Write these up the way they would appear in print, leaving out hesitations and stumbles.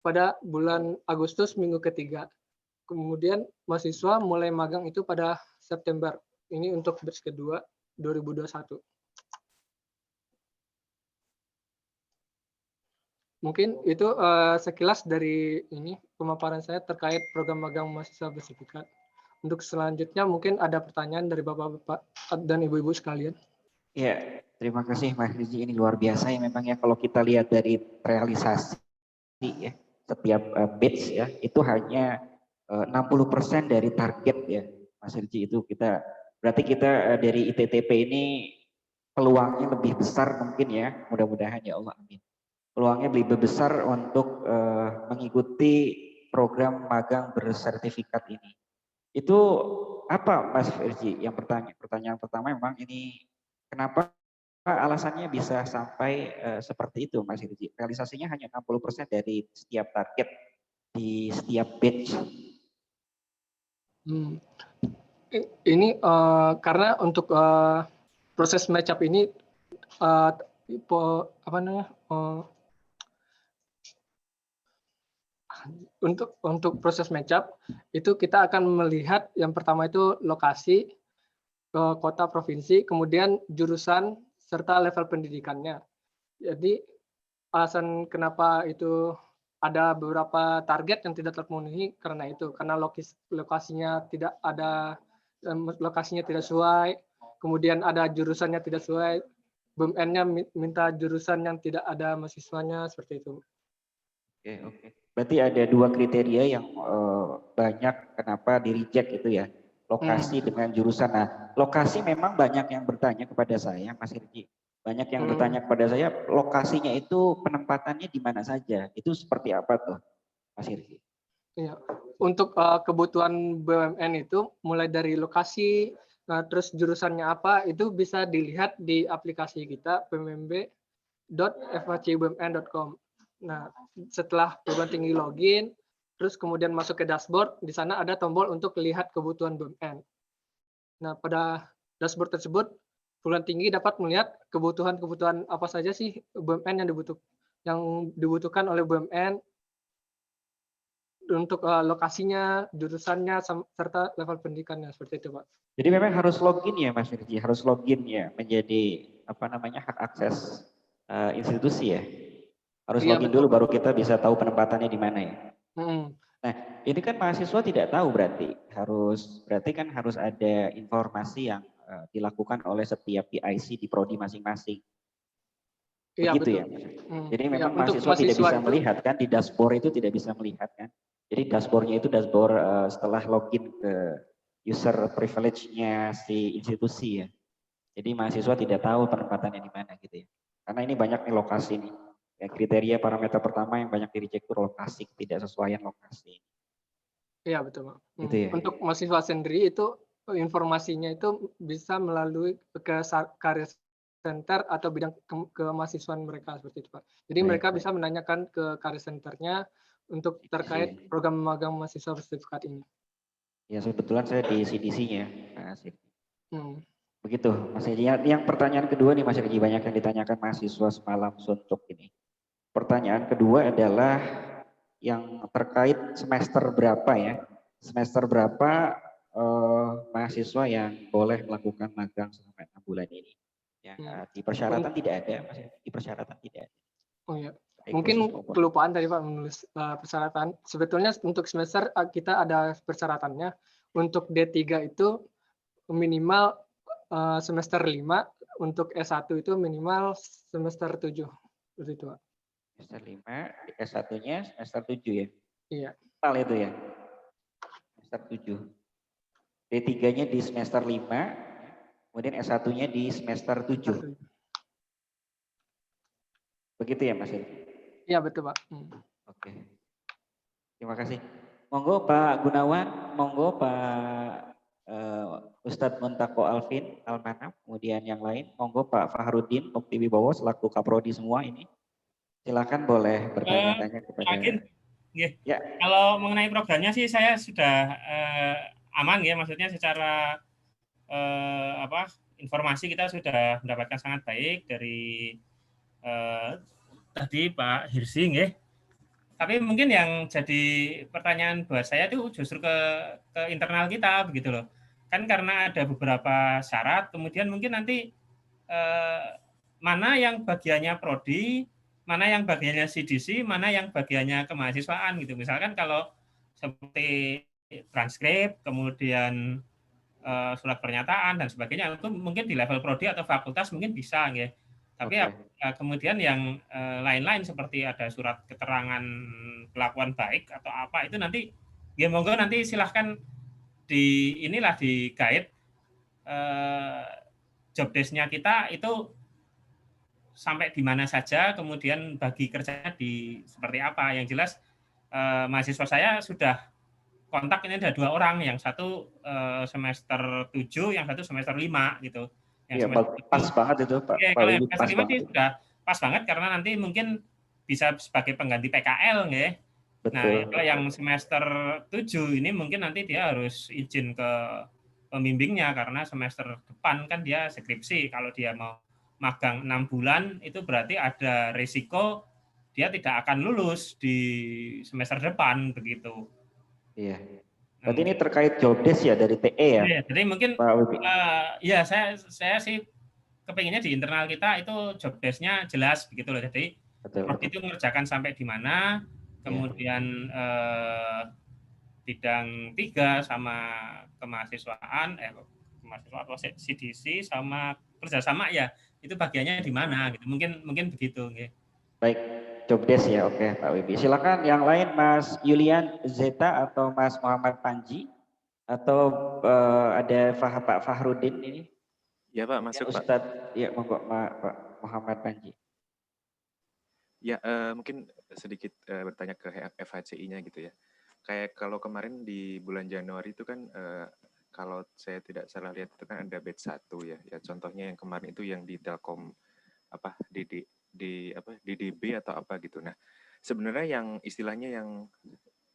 pada bulan Agustus minggu ketiga. Kemudian mahasiswa mulai magang itu pada September. Ini untuk batch kedua 2021. Mungkin itu sekilas dari ini pemaparan saya terkait program magang mahasiswa bersertifikat. Untuk selanjutnya mungkin ada pertanyaan dari Bapak-bapak dan Ibu-ibu sekalian. Ya, terima kasih Mas Riji, ini luar biasa ya memang ya kalau kita lihat dari realisasi ya setiap batch ya itu hanya 60% dari target ya Mas Riji, itu berarti kita dari ITTP ini peluangnya lebih besar mungkin ya, mudah-mudahan ya Allah, amin. Peluangnya lebih besar untuk mengikuti program magang bersertifikat ini. Itu apa Mas Firji? Yang pertanyaan pertama memang ini kenapa alasannya bisa sampai seperti itu Mas Firji? Realisasinya hanya 60% dari setiap target di setiap batch. Ini karena untuk proses match-up ini untuk proses match-up itu kita akan melihat yang pertama itu lokasi, kota, provinsi, kemudian jurusan serta level pendidikannya. Jadi alasan kenapa itu ada beberapa target yang tidak terpenuhi karena itu, karena lokasinya tidak sesuai, kemudian ada jurusannya tidak sesuai, BUMN-nya minta jurusan yang tidak ada mahasiswanya, seperti itu. Oke. Berarti ada dua kriteria yang banyak kenapa di reject itu ya, lokasi dengan jurusan. Nah, lokasi memang banyak yang bertanya kepada saya, Mas Irji. Banyak yang bertanya kepada saya, lokasinya itu penempatannya di mana saja? Itu seperti apa tuh, Mas Irji? Ya, untuk kebutuhan BUMN itu mulai dari lokasi, terus jurusannya apa, itu bisa dilihat di aplikasi kita pmmb.fhcbumn.com. Nah, setelah perguruan tinggi login, terus kemudian masuk ke dashboard, di sana ada tombol untuk lihat kebutuhan BUMN. Nah, pada dashboard tersebut, perguruan tinggi dapat melihat kebutuhan-kebutuhan apa saja sih BUMN yang dibutuhkan oleh BUMN untuk lokasinya, jurusannya, serta level pendidikannya, seperti itu, Pak. Jadi memang harus login ya, Mas Firji, harus login ya, menjadi hak akses institusi ya. Harus login dulu baru kita bisa tahu penempatannya di mana ya. Nah, ini kan mahasiswa tidak tahu berarti kan harus ada informasi yang dilakukan oleh setiap PIC di prodi masing-masing. Begitu ya. Jadi memang mahasiswa tidak bisa melihat kan di dashboard itu tidak bisa melihat kan. Jadi dashboardnya itu dashboard setelah login ke user privilege-nya si institusi ya. Jadi mahasiswa tidak tahu penempatannya di mana gitu ya. Karena ini banyak nih lokasi nih. Ya, kriteria parameter pertama yang banyak di reject itu lokasi, ketidaksesuaian lokasi. Iya betul, Pak. Gitu ya. Untuk mahasiswa sendiri itu informasinya itu bisa melalui ke career center atau bidang kemahasiswaan mereka, seperti itu, Pak. Jadi mereka bisa menanyakan ke career center-nya untuk terkait program magang mahasiswa bersertifikat ini. Ya, kebetulan saya di CDC-nya. Begitu, Mas Haji. Yang pertanyaan kedua nih, Mas Haji, banyak yang ditanyakan mahasiswa semalam suntuk ini. Pertanyaan kedua adalah yang terkait semester berapa ya? Semester berapa mahasiswa yang boleh melakukan magang selama 6 bulan ini? Ya, di persyaratan tidak ada, Mas. Di persyaratan tidak ada. Oh ya, mungkin kelupaan tadi Pak menulis persyaratan. Sebetulnya untuk semester kita ada persyaratannya. Untuk D3 itu minimal semester 5, untuk S1 itu minimal semester 7. Seperti itu, Pak. Semester 5, S1-nya semester 7 ya? Iya. Total itu ya? Semester 7. D3-nya di semester 5, kemudian S1-nya di semester 7. Begitu ya Mas? Iya betul Pak. Oke. Terima kasih. Monggo Pak Gunawan, monggo Pak Ustadz Muntako Alvin Almanaf, kemudian yang lain, monggo Pak Fahrudin Mukti Wibowo selaku Kaprodi semua ini. Silakan boleh bertanya-tanya kepada. Ya. Kalau mengenai programnya sih saya sudah aman ya, maksudnya secara informasi kita sudah mendapatkan sangat baik dari tadi Pak Hirsing ya. Tapi mungkin yang jadi pertanyaan buat saya itu justru ke internal kita begitu loh. Kan karena ada beberapa syarat, kemudian mungkin nanti mana yang bagiannya prodi, mana yang bagiannya CDC, mana yang bagiannya kemahasiswaan gitu. Misalkan kalau seperti transkrip, kemudian surat pernyataan dan sebagainya itu mungkin di level prodi atau fakultas mungkin bisa ya. Tapi kemudian yang lain-lain seperti ada surat keterangan kelakuan baik atau apa itu nanti ya monggo nanti silahkan di guide job desk-nya kita itu sampai di mana saja, kemudian bagi kerjanya di seperti apa. Yang jelas mahasiswa saya sudah kontak ini ada 2 orang, yang satu semester 7, yang satu semester 5 gitu. Iya, pas banget itu Pak. Ya, kalau yang semester 5 sih sudah pas banget karena nanti mungkin bisa sebagai pengganti PKL ya. Nah, kalau yang semester 7 ini mungkin nanti dia harus izin ke pembimbingnya karena semester depan kan dia skripsi. Kalau dia mau magang 6 bulan itu berarti ada risiko dia tidak akan lulus di semester depan begitu. Iya. Berarti ini terkait job desk ya dari TE ya? Iya, jadi mungkin ya saya sih kepinginnya di internal kita itu job desk-nya jelas begitu loh. Jadi prodi itu mengerjakan sampai di mana, kemudian bidang 3 sama kemahasiswaan atau CDC sama kerjasama ya itu bagiannya di mana gitu. Mungkin begitu. Baik, job desk ya, oke Pak Wibi. Silakan yang lain Mas Yulian Zeta atau Mas Muhammad Panji atau ada Pak Fahrudin ini. Ya Pak, masuk Pak. Ustadz, ya monggo Pak Muhammad Panji. Ya, mungkin sedikit bertanya ke FHCI-nya gitu ya. Kayak kalau kemarin di bulan Januari itu kan kalau saya tidak salah lihat itu kan ada batch 1 ya. Ya contohnya yang kemarin itu yang di Telkom apa DDB atau apa gitu. Nah, sebenarnya yang istilahnya yang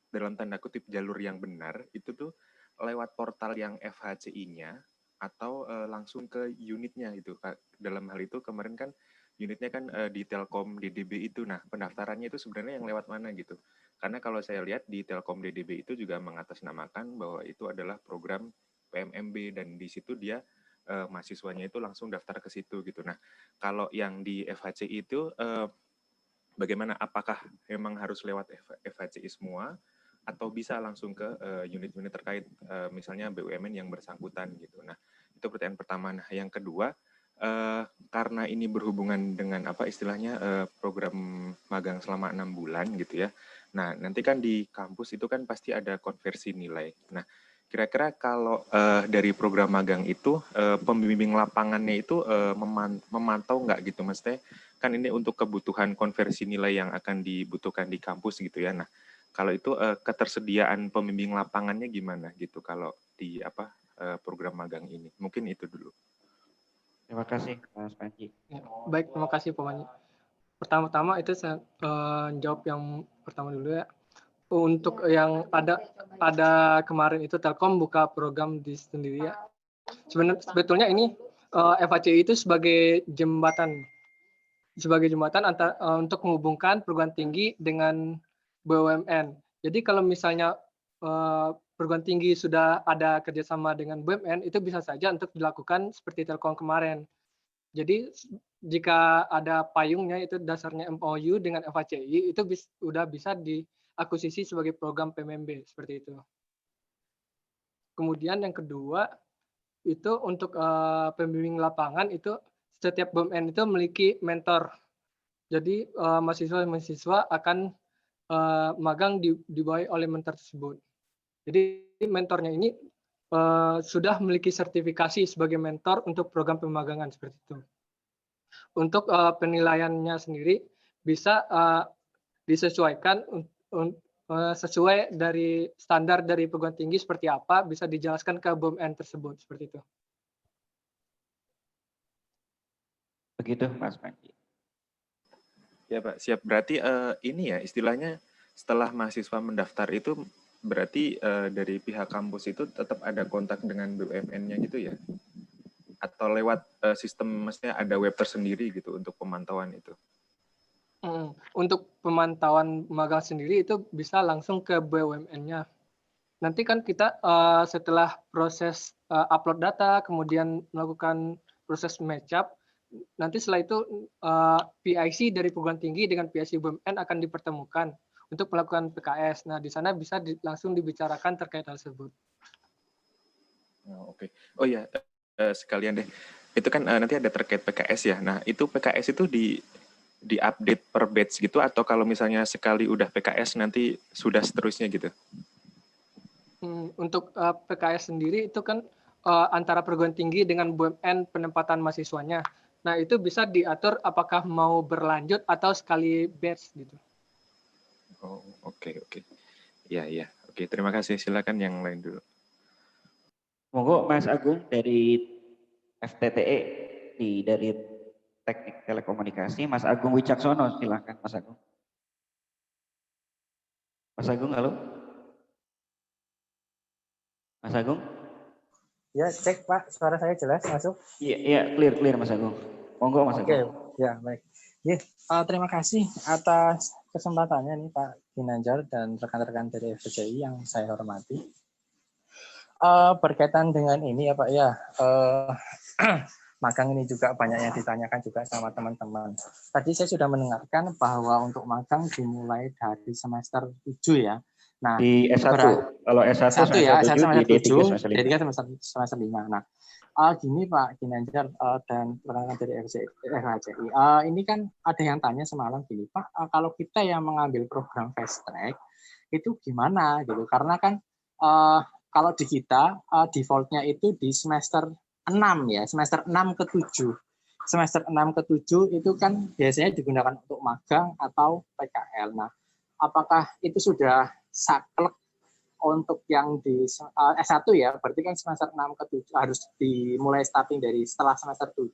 dalam tanda kutip jalur yang benar itu tuh lewat portal yang FHCI-nya atau langsung ke unitnya gitu. Dalam hal itu kemarin kan unitnya kan di Telkom DDB itu. Nah, pendaftarannya itu sebenarnya yang lewat mana gitu. Karena kalau saya lihat di Telkom DDB itu juga mengatasnamakan bahwa itu adalah program PMMB dan di situ dia mahasiswanya itu langsung daftar ke situ gitu. Nah, kalau yang di FHCI itu bagaimana? Apakah memang harus lewat FHCI semua atau bisa langsung ke unit-unit terkait misalnya BUMN yang bersangkutan gitu. Nah, itu pertanyaan pertama. Nah, yang kedua karena ini berhubungan dengan apa istilahnya program magang selama 6 bulan gitu ya. Nah, nanti kan di kampus itu kan pasti ada konversi nilai. Nah, kira-kira kalau dari program magang itu pembimbing lapangannya itu memantau nggak gitu, Mas? Kan ini untuk kebutuhan konversi nilai yang akan dibutuhkan di kampus gitu ya. Nah, kalau itu ketersediaan pembimbing lapangannya gimana gitu kalau di program magang ini? Mungkin itu dulu. Terima kasih Mas Panji. Ya, baik, terima kasih Pak Panji. Pertama-tama itu saya jawab yang pertama dulu ya. Untuk yang ada kemarin itu Telkom buka program di sendiri ya. Sebetulnya ini FHCI itu sebagai jembatan untuk menghubungkan perguruan tinggi dengan BUMN. Jadi kalau misalnya perguruan tinggi sudah ada kerjasama dengan BUMN, itu bisa saja untuk dilakukan seperti Telkom kemarin. Jadi jika ada payungnya itu dasarnya MOU dengan FHCI itu sudah bisa diakuisisi sebagai program PMMB seperti itu. Kemudian yang kedua itu untuk pembimbing lapangan itu setiap BUMN itu memiliki mentor. Jadi mahasiswa akan magang dibawahi oleh mentor tersebut. Jadi mentornya ini sudah memiliki sertifikasi sebagai mentor untuk program pemagangan seperti itu. Untuk penilaiannya sendiri bisa disesuaikan sesuai dari standar dari perguruan tinggi seperti apa, bisa dijelaskan ke BUMN tersebut seperti itu. Begitu Mas Panji. Ya Pak, siap. Berarti ini ya istilahnya setelah mahasiswa mendaftar itu berarti dari pihak kampus itu tetap ada kontak dengan BUMN-nya gitu ya? Atau lewat sistem, maksudnya ada web tersendiri gitu untuk pemantauan itu? Untuk pemantauan magang sendiri itu bisa langsung ke BUMN-nya. Nanti kan kita setelah proses upload data, kemudian melakukan proses match-up, nanti setelah itu PIC dari perguruan tinggi dengan PIC BUMN akan dipertemukan untuk melakukan PKS. Nah, di sana bisa langsung dibicarakan terkait hal tersebut. Oke. Oh iya, sekalian deh. Itu kan nanti ada terkait PKS ya. Nah, itu PKS itu di-update per batch gitu, atau kalau misalnya sekali udah PKS nanti sudah seterusnya gitu? Untuk PKS sendiri itu kan antara perguruan tinggi dengan BUMN penempatan mahasiswanya. Nah, itu bisa diatur apakah mau berlanjut atau sekali batch gitu. Oh, oke. Iya. Oke, terima kasih. Silakan yang lain dulu. Monggo Mas Agung dari FTTE dari Teknik Telekomunikasi, Mas Agung Wicaksono, silakan Mas Agung. Mas Agung, halo. Mas Agung? Ya, cek Pak, suara saya jelas masuk? Iya, clear Mas Agung. Monggo Mas Agung. Oke, ya baik. Terima kasih atas kesempatannya nih Pak Ginanjar dan rekan-rekan dari FCI yang saya hormati. Berkaitan dengan ini ya Pak ya, magang ini juga banyak yang ditanyakan juga sama teman-teman. Tadi saya sudah mendengarkan bahwa untuk magang dimulai dari semester 7 ya. Nah, di S1, kalau S1 semester 7, di D3 semester 5. Nah, gini Pak Ginanjar dan rekan-rekan dari FHCI, ini kan ada yang tanya semalam gini, Pak, kalau kita yang mengambil program fast track, itu gimana gitu? Karena kan kalau di kita defaultnya itu di semester 6 ya, semester 6 ke 7. Semester 6 ke 7 itu kan biasanya digunakan untuk magang atau PKL. Nah, apakah itu sudah saklek untuk yang di S1 ya, berarti kan semester 6 ke 7 harus dimulai starting dari setelah semester 7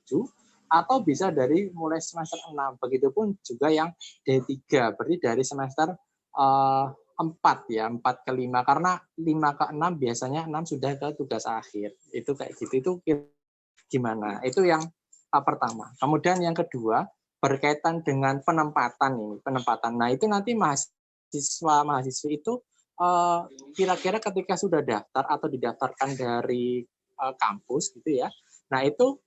atau bisa dari mulai semester 6. Begitupun juga yang D3, berarti dari semester 4 ya, 4 ke 5, karena 5 ke 6 biasanya 6 sudah ke tugas akhir. Itu kayak gitu, itu gimana? Itu yang pertama. Kemudian yang kedua, berkaitan dengan penempatan. Nah, itu nanti mahasiswa-mahasiswi itu kira-kira ketika sudah daftar atau didaftarkan dari kampus gitu ya. Nah, itu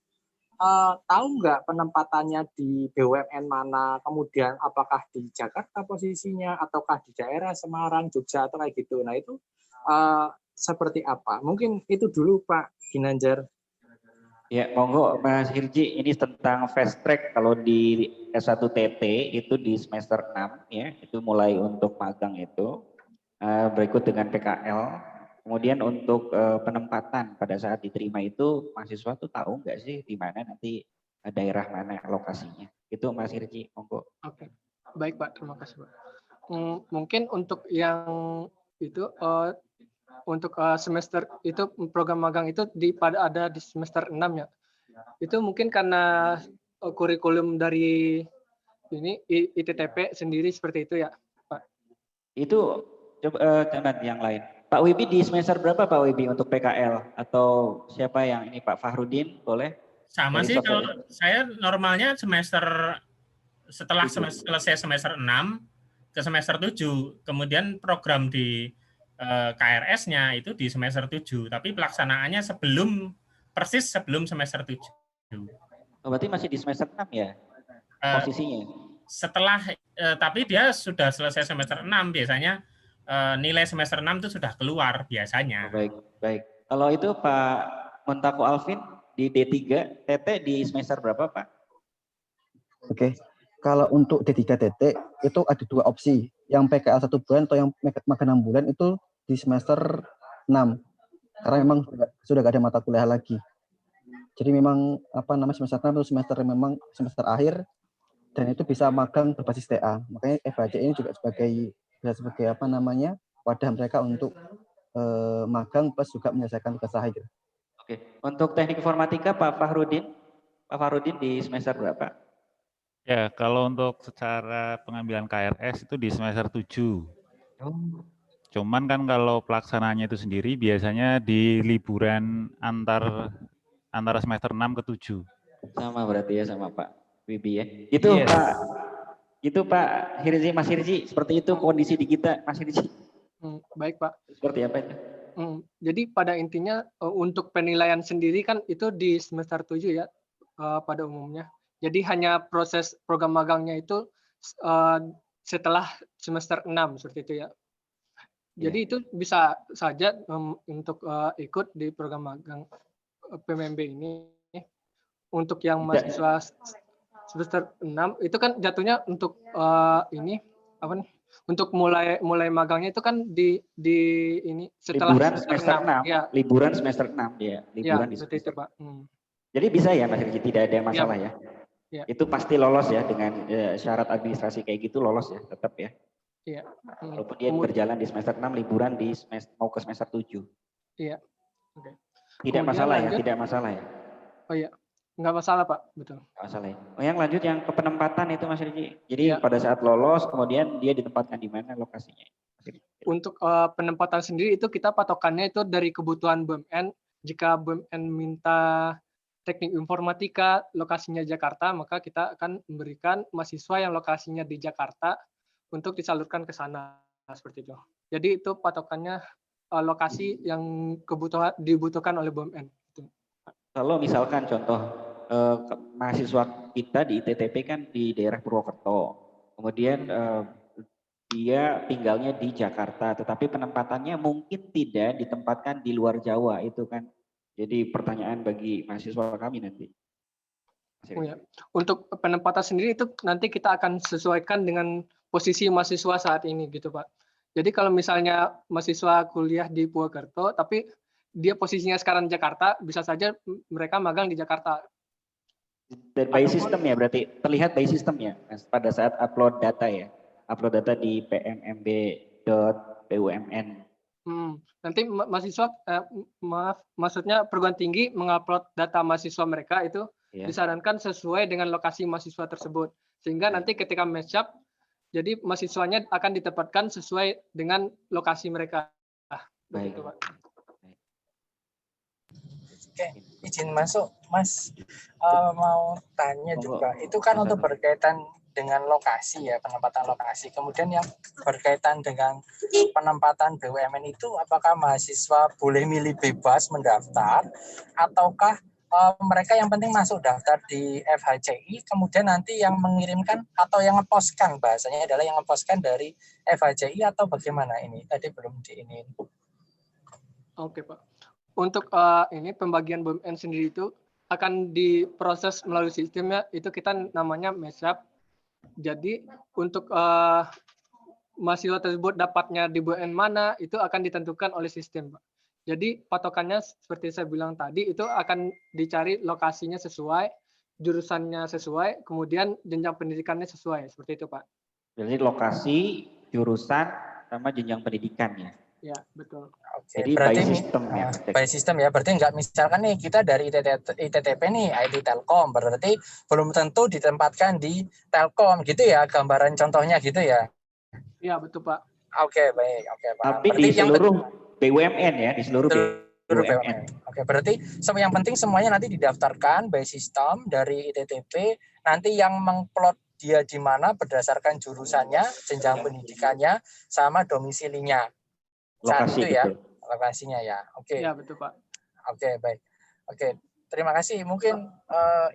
tahu nggak penempatannya di BUMN mana, kemudian apakah di Jakarta posisinya, ataukah di daerah Semarang, Jogja, atau kayak gitu. Nah, itu seperti apa? Mungkin itu dulu Pak Ginanjar. Ya, monggo Mas Hirji, ini tentang fast track. Kalau di S1 TT itu di semester 6 ya, itu mulai untuk magang itu. Berikut dengan PKL. Kemudian untuk penempatan pada saat diterima itu mahasiswa tuh tahu nggak sih di mana nanti daerah mana lokasinya? Itu Mas Hirji, monggo. Oke, baik Pak, terima kasih Pak. Mungkin untuk yang itu untuk semester itu program magang itu ada di semester 6 ya. Itu mungkin karena kurikulum dari ini ITTP sendiri seperti itu ya, Pak. Itu coba yang lain. Pak Wibi di semester berapa Pak Wibi untuk PKL, atau siapa yang ini, Pak Fahrudin boleh? Sama sih, kalau saya normalnya setelah selesai semester 6 ke semester 7, kemudian program di KRS-nya itu di semester 7, tapi pelaksanaannya persis sebelum semester 7. Oh, berarti masih di semester 6 ya posisinya? Setelah, tapi dia sudah selesai semester 6, biasanya nilai semester 6 itu sudah keluar biasanya. Oh, baik. Kalau itu Pak Montako Alvin di D3, TT di semester berapa Pak? Oke. Kalau untuk D3 TT itu ada 2 opsi. Yang PKL 1 bulan atau yang magang 6 bulan itu di semester 6. Karena memang sudah nggak ada mata kuliah lagi. Jadi memang semester 6 itu memang semester akhir, dan itu bisa magang berbasis TA. Makanya FHC ini juga sebagai wadah mereka untuk magang plus juga menyelesaikan tugas akhir. Oke. Untuk teknik informatika Pak Fahrudin di semester berapa? Ya, kalau untuk secara pengambilan KRS itu di semester 7. Cuman kan kalau pelaksananya itu sendiri biasanya di liburan antara semester 6 ke 7. Sama berarti ya sama Pak Wibi ya. Itu yes. Itu Pak Hirzi, Mas Hirzi, seperti itu kondisi di kita, Mas Hirzi. Baik Pak. Seperti apa itu? Jadi pada intinya untuk penilaian sendiri kan itu di semester 7 ya pada umumnya. Jadi hanya proses program magangnya itu setelah semester 6 seperti itu ya. Jadi itu bisa saja untuk ikut di program magang PMMB ini. Untuk yang mahasiswa semester 6 itu kan jatuhnya untuk ini apa nih? Untuk mulai magangnya itu kan di ini setelah liburan semester 6. Ya. Liburan semester 6 ya. Liburan ya, di semester. Itu, Pak. Jadi bisa ya Mas Riki, tidak ada masalah ya. Ya. Itu pasti lolos ya dengan syarat administrasi kayak gitu, lolos ya tetap ya. Iya. Walaupun dia berjalan di semester 6, liburan di mau ke semester 7. Iya. Oke. Tidak masalah ya, tidak masalah ya. Oh iya. Enggak masalah Pak, betul. Enggak masalah ya. Oh yang lanjut yang ke penempatan itu Mas Riki. Jadi pada saat lolos kemudian dia ditempatkan di mana lokasinya? Untuk penempatan sendiri itu kita patokannya itu dari kebutuhan BUMN. Jika BUMN minta teknik informatika lokasinya Jakarta, maka kita akan memberikan mahasiswa yang lokasinya di Jakarta untuk disalurkan ke sana seperti itu. Jadi itu patokannya lokasi yang dibutuhkan oleh BUMN. Kalau misalkan contoh mahasiswa kita di ITTP kan di daerah Purwokerto, kemudian dia tinggalnya di Jakarta, tetapi penempatannya mungkin tidak ditempatkan di luar Jawa, itu kan jadi pertanyaan bagi mahasiswa kami nanti. Ya. Untuk penempatan sendiri itu nanti kita akan sesuaikan dengan posisi mahasiswa saat ini gitu Pak. Jadi kalau misalnya mahasiswa kuliah di Purwokerto, tapi dia posisinya sekarang Jakarta, bisa saja mereka magang di Jakarta. Dan by system ya, berarti terlihat by system ya, Mas, pada saat upload data ya, upload data di pmmb.bumn. Nanti mahasiswa, maksudnya perguruan tinggi mengupload data mahasiswa mereka itu disarankan sesuai dengan lokasi mahasiswa tersebut, sehingga nanti ketika match up, jadi mahasiswanya akan ditempatkan sesuai dengan lokasi mereka. Baik. Begitu, Pak. Oke, izin masuk, Mas. Mau tanya juga, itu kan untuk berkaitan dengan lokasi ya, penempatan lokasi. Kemudian yang berkaitan dengan penempatan BUMN itu, apakah mahasiswa boleh milih bebas mendaftar, ataukah mereka yang penting masuk daftar di FHCI, kemudian nanti yang mengirimkan atau yang ngepostkan, bahasanya adalah yang ngepostkan dari FHCI atau bagaimana ini? Tadi belum diinin. Oke Pak. Untuk ini pembagian BUMN sendiri itu akan diproses melalui sistemnya, itu kita namanya match-up. Jadi untuk mahasiswa tersebut dapatnya di BUMN mana itu akan ditentukan oleh sistem, Pak. Jadi patokannya seperti saya bilang tadi itu akan dicari lokasinya sesuai, jurusannya sesuai, kemudian jenjang pendidikannya sesuai, seperti itu Pak. Jadi lokasi, jurusan, sama jenjang pendidikannya. Ya, betul. Oke, jadi berarti by system ya. By system ya, berarti nggak misalkan nih kita dari ITTP nih, IT Telkom, berarti belum tentu ditempatkan di Telkom gitu ya, gambaran contohnya gitu ya. Iya, betul Pak. Oke, baik. Oke, Pak. Tapi berarti di seluruh BUMN ya, di seluruh BUMN. Oke, berarti yang penting semuanya nanti didaftarkan by system dari ITTP, nanti yang mengplot dia di mana berdasarkan jurusannya, jenjang pendidikannya, sama domisilinya. Saat Lokasi itu ya, betul. Lokasinya ya. Oke. Iya, betul Pak. Oke, baik. Oke, terima kasih. Mungkin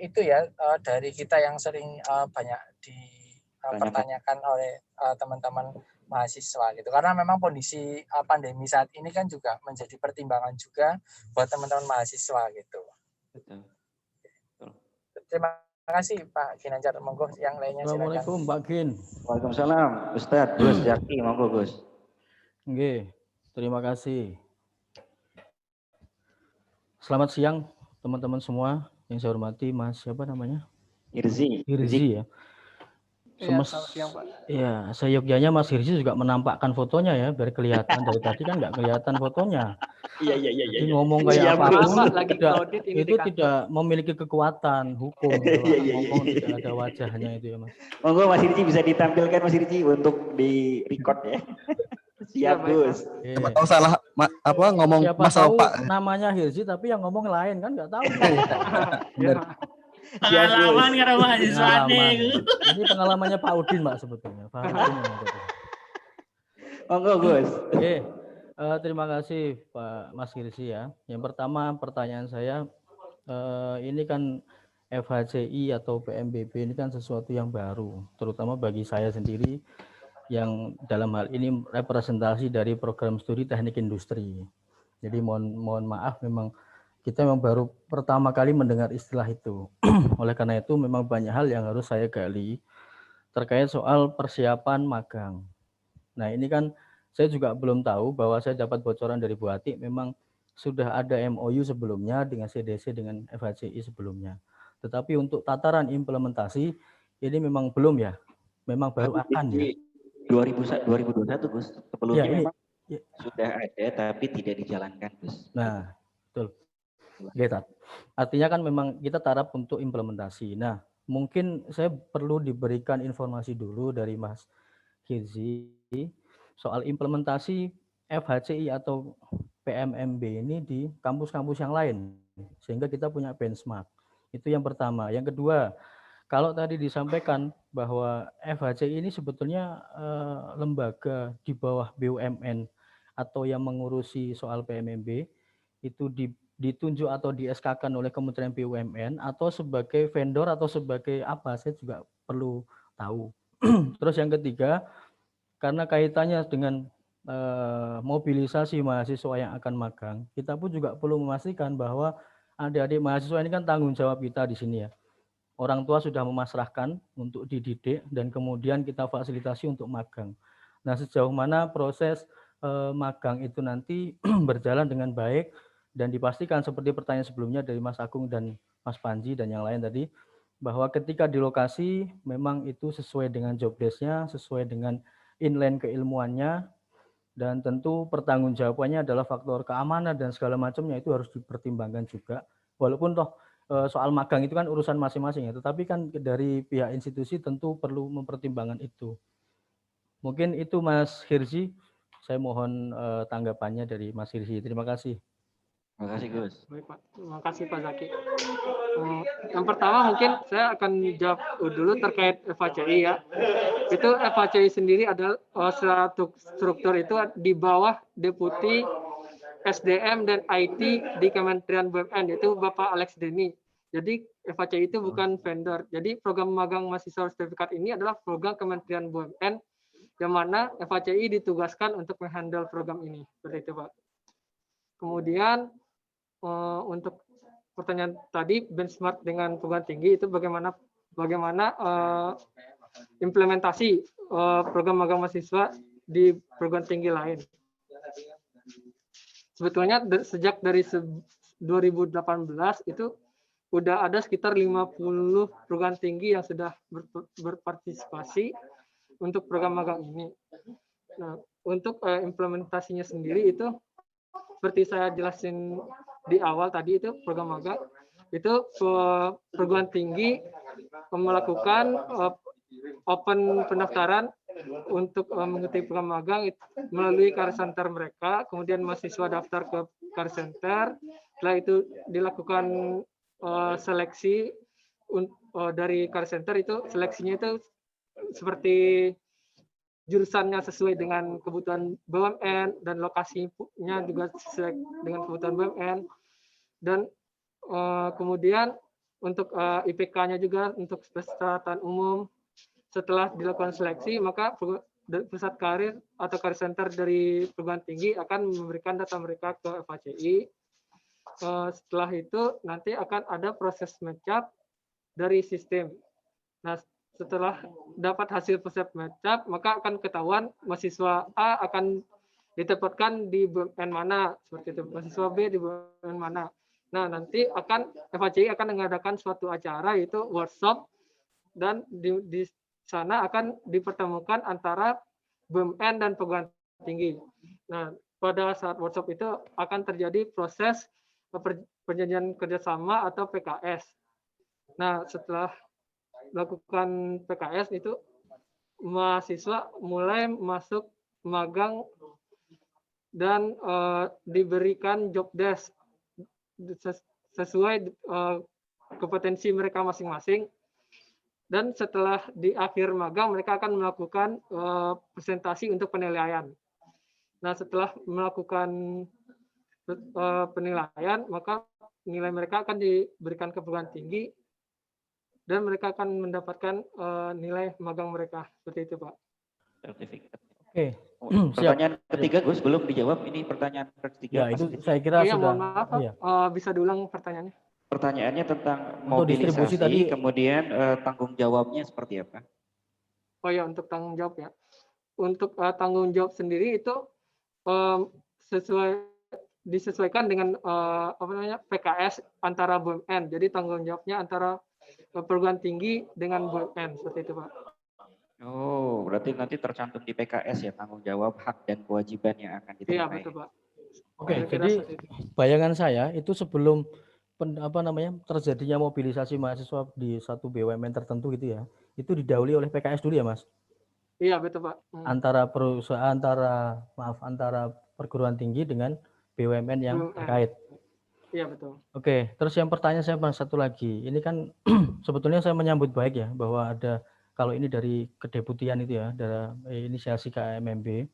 itu ya dari kita yang sering banyak dipertanyakan oleh teman-teman mahasiswa gitu. Karena memang kondisi pandemi saat ini kan juga menjadi pertimbangan juga buat teman-teman mahasiswa gitu. Betul. Terima kasih Pak Ginanjar. Monggo yang lainnya silakan. Assalamualaikum Pak Gin. Waalaikumsalam Ustadz Gus Jaki, monggo Gus. Oke, terima kasih. Selamat siang teman-teman semua yang saya hormati, Mas siapa namanya? Hirzi ya. Selamat siang Pak. Ya, seyogyanya Mas Hirzi juga menampakkan fotonya ya, biar kelihatan. Dari tadi kan nggak kelihatan fotonya. Iya. Jadi ngomong kayak apapun itu tidak memiliki kekuatan hukum. Ngomong tidak ada wajahnya itu ya Mas. Monggo Mas Hirzi bisa ditampilkan Mas Hirzi untuk di record ya. Siap Gus. Siapa tahu salah ngomong siapa Mas tahu Pak. Namanya Hirzi tapi yang ngomong lain kan nggak tahu. Benar. Pengalaman karo mahasiswa nih. Ini pengalamannya Pak Udin, Pak, sebetulnya. Pak Udin. Monggo, Gus. Oke. Terima kasih Pak Mas Hirsi ya. Yang pertama pertanyaan saya, ini kan FHCI atau PMBB ini kan sesuatu yang baru, terutama bagi saya sendiri yang dalam hal ini representasi dari program studi teknik industri. Jadi mohon maaf, memang kita memang baru pertama kali mendengar istilah itu. Oleh karena itu memang banyak hal yang harus saya gali terkait soal persiapan magang. Nah ini kan saya juga belum tahu, bahwa saya dapat bocoran dari Bu Ati, memang sudah ada MOU sebelumnya dengan CDC, dengan FHCI sebelumnya. Tetapi untuk tataran implementasi ini memang belum ya, memang baru akan ya. 2021 Gus, sebelumnya memang sudah ada tapi tidak dijalankan Gus. Nah, betul. Gitu. Artinya kan memang kita taraf untuk implementasi. Nah, mungkin saya perlu diberikan informasi dulu dari Mas Hirsi soal implementasi FHCI atau PMMB ini di kampus-kampus yang lain, sehingga kita punya benchmark. Itu yang pertama. Yang kedua, kalau tadi disampaikan bahwa FHCI ini sebetulnya lembaga di bawah BUMN atau yang mengurusi soal PMMB, itu ditunjuk atau di-SK-kan oleh Kementerian BUMN atau sebagai vendor atau sebagai apa, saya juga perlu tahu. Terus yang ketiga, karena kaitannya dengan mobilisasi mahasiswa yang akan magang, kita pun juga perlu memastikan bahwa adik-adik mahasiswa ini kan tanggung jawab kita di sini ya. Orang tua sudah memasrahkan untuk dididik dan kemudian kita fasilitasi untuk magang. Nah, sejauh mana proses magang itu nanti berjalan dengan baik dan dipastikan seperti pertanyaan sebelumnya dari Mas Agung dan Mas Panji dan yang lain tadi, bahwa ketika di lokasi memang itu sesuai dengan job desk-nya, sesuai dengan inline keilmuannya, dan tentu pertanggungjawabannya adalah faktor keamanan dan segala macamnya itu harus dipertimbangkan juga. Walaupun toh soal magang itu kan urusan masing-masing ya, tetapi kan dari pihak institusi tentu perlu mempertimbangkan itu. Mungkin itu Mas Hirsi, saya mohon tanggapannya dari Mas Hirsi. Terima kasih. Terima kasih Gus. Baik Pak, terima kasih Pak Zaki. Yang pertama mungkin saya akan jawab dulu terkait FHCI ya. Itu FHCI sendiri adalah suatu struktur itu di bawah Deputi SDM dan IT di Kementerian BUMN, yaitu Bapak Alex Denny. Jadi FHCI itu bukan vendor. Jadi program magang mahasiswa sertifikat ini adalah program Kementerian BUMN yang mana FHCI ditugaskan untuk menghandle program ini. Seperti itu Pak. Kemudian untuk pertanyaan tadi, benchmark dengan perguruan tinggi itu bagaimana implementasi program magang mahasiswa di perguruan tinggi lain. Sebetulnya sejak dari 2018 itu udah ada sekitar 50 perguruan tinggi yang sudah berpartisipasi untuk program magang ini. Nah, untuk implementasinya sendiri itu seperti saya jelasin di awal tadi, itu program magang itu perguruan tinggi melakukan open pendaftaran untuk mengikuti program magang melalui career center mereka, kemudian mahasiswa daftar ke career center, setelah itu dilakukan seleksi dari career center, itu seleksinya itu seperti jurusannya sesuai dengan kebutuhan BUMN dan lokasinya juga sesuai dengan kebutuhan BUMN, dan kemudian untuk IPK-nya juga untuk persyaratan umum. Setelah dilakukan seleksi, maka pusat karir atau career center dari perguruan tinggi akan memberikan data mereka ke FHCI. Setelah itu nanti akan ada proses match up dari sistem. Nah, setelah dapat hasil proses match up, maka akan ketahuan mahasiswa A akan ditempatkan di BUMN mana, seperti itu. Mahasiswa B di BUMN mana. Nah, nanti FHCI akan mengadakan suatu acara, yaitu workshop, dan di sana akan dipertemukan antara BUMN dan perguruan tinggi. Nah, pada saat workshop itu akan terjadi proses perjanjian kerjasama atau PKS. Nah, setelah melakukan PKS itu mahasiswa mulai masuk magang dan diberikan job desk sesuai kompetensi mereka masing-masing. Dan setelah di akhir magang, mereka akan melakukan presentasi untuk penilaian. Nah, setelah melakukan penilaian, maka nilai mereka akan diberikan ke perguruan tinggi, dan mereka akan mendapatkan nilai magang mereka. Seperti itu, Pak. Sertifikat. Oke. Pertanyaan ketiga, Gus, belum dijawab. Ini pertanyaan ketiga. Ya, itu saya kira ya, sudah. Mohon maaf, Pak. Iya. Bisa diulang pertanyaannya? Pertanyaannya tentang untuk mobilisasi, tadi, kemudian tanggung jawabnya seperti apa? Oh ya, untuk tanggung jawab ya. Untuk tanggung jawab sendiri itu disesuaikan dengan PKS antara BUMN. Jadi tanggung jawabnya antara perguruan tinggi dengan BUMN, seperti itu, Pak. Oh, berarti nanti tercantum di PKS ya, tanggung jawab, hak dan kewajiban yang akan diterima. Iya, betul, Pak. Oke, jadi bayangan saya itu sebelum terjadinya mobilisasi mahasiswa di satu BUMN tertentu gitu ya, itu didahului oleh PKS dulu ya, Mas? Iya, betul, Pak. Antara perusahaan, antara perguruan tinggi dengan BUMN yang terkait. Iya, betul. Oke, terus yang pertanyaan saya satu lagi, ini kan sebetulnya saya menyambut baik ya bahwa ada, kalau ini dari kedeputian itu ya, dari inisiasi KMMB.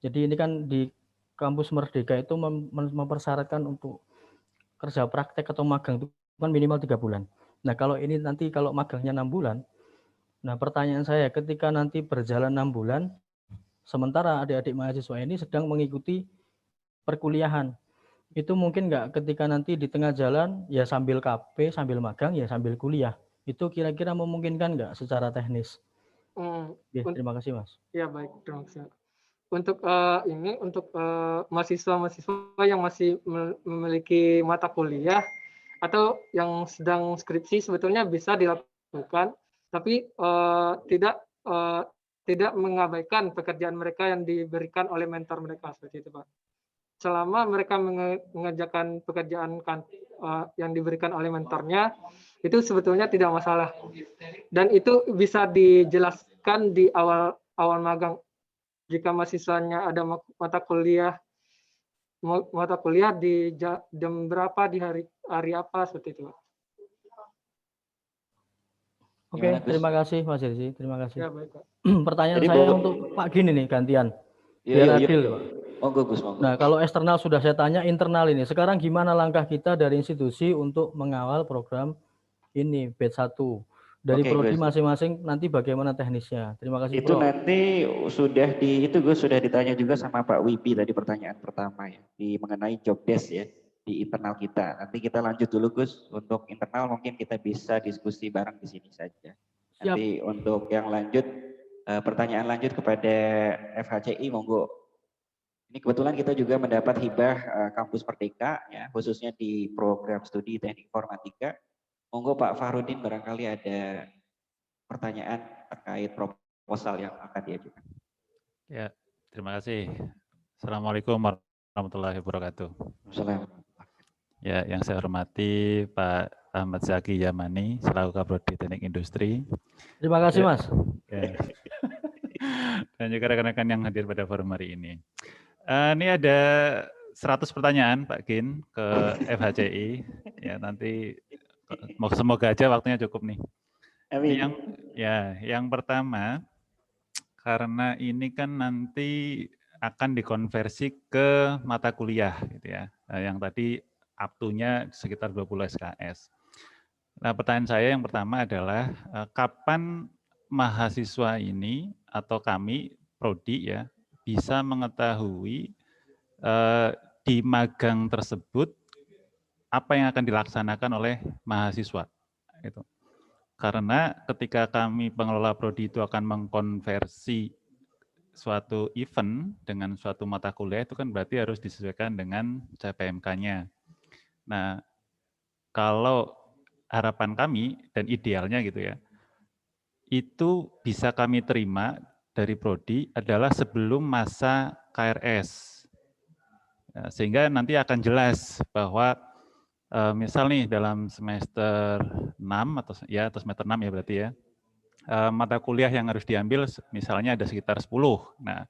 Jadi ini kan di kampus Merdeka itu mempersyaratkan untuk kerja praktek atau magang itu kan minimal 3 bulan. Nah, kalau ini nanti kalau magangnya 6 bulan, nah pertanyaan saya, ketika nanti berjalan 6 bulan, sementara adik-adik mahasiswa ini sedang mengikuti perkuliahan, itu mungkin nggak ketika nanti di tengah jalan ya sambil KP, sambil magang, ya sambil kuliah, itu kira-kira memungkinkan nggak secara teknis? Ya, terima kasih, Mas. Ya, baik, terima kasih. Untuk untuk mahasiswa-mahasiswa yang masih memiliki mata kuliah atau yang sedang skripsi sebetulnya bisa dilakukan, tapi tidak mengabaikan pekerjaan mereka yang diberikan oleh mentor mereka, seperti itu, Pak. Selama mereka mengerjakan pekerjaan yang diberikan oleh mentornya, itu sebetulnya tidak masalah. Dan itu bisa dijelaskan di awal magang. Jika mahasiswanya ada mata kuliah di jam berapa, di hari apa, seperti itu. Oke, terima kasih Mas Hirsi, terima kasih. Ya, baik, Pak. Pertanyaan jadi, saya untuk Pak Gini nih gantian. Biar adil, Pak. Nah, kalau eksternal sudah saya tanya, internal ini. Sekarang gimana langkah kita dari institusi untuk mengawal program ini, batch 1? Dari prodi masing-masing nanti bagaimana teknisnya? Terima kasih, itu Prof. Nanti sudah ditanya juga sama Pak Wipi tadi pertanyaan pertama ya, mengenai job desk ya di internal kita. Nanti kita lanjut dulu Gus, untuk internal mungkin kita bisa diskusi bareng di sini saja. Nanti siap. Untuk yang lanjut, pertanyaan lanjut kepada FHCI, monggo. Ini kebetulan kita juga mendapat hibah kampus Merdeka ya, khususnya di program studi teknik informatika. Monggo Pak Fahrudin, barangkali ada pertanyaan terkait proposal yang akan diajukan. Ya, terima kasih. Assalamualaikum warahmatullahi wabarakatuh. Assalamualaikum. Ya, yang saya hormati Pak Ahmad Zaki Yamani, selaku Kaprodi Teknik Industri. Terima kasih, Mas. Ya. Dan juga rekan-rekan yang hadir pada forum hari ini. Ini ada 100 pertanyaan Pak Gin ke FHCI. Ya, nanti semoga aja waktunya cukup nih. Yang pertama, karena ini kan nanti akan dikonversi ke mata kuliah gitu ya. Yang tadi up-to-nya sekitar 20 SKS. Nah, pertanyaan saya yang pertama adalah kapan mahasiswa ini atau kami prodi ya bisa mengetahui di magang tersebut apa yang akan dilaksanakan oleh mahasiswa itu. Karena ketika kami pengelola prodi itu akan mengkonversi suatu event dengan suatu mata kuliah, itu kan berarti harus disesuaikan dengan CPMK-nya. Nah, kalau harapan kami dan idealnya gitu ya, itu bisa kami terima dari prodi adalah sebelum masa KRS. Ya, sehingga nanti akan jelas bahwa misal nih dalam semester 6 atau semester 6 ya berarti ya, mata kuliah yang harus diambil misalnya ada sekitar 10. Nah,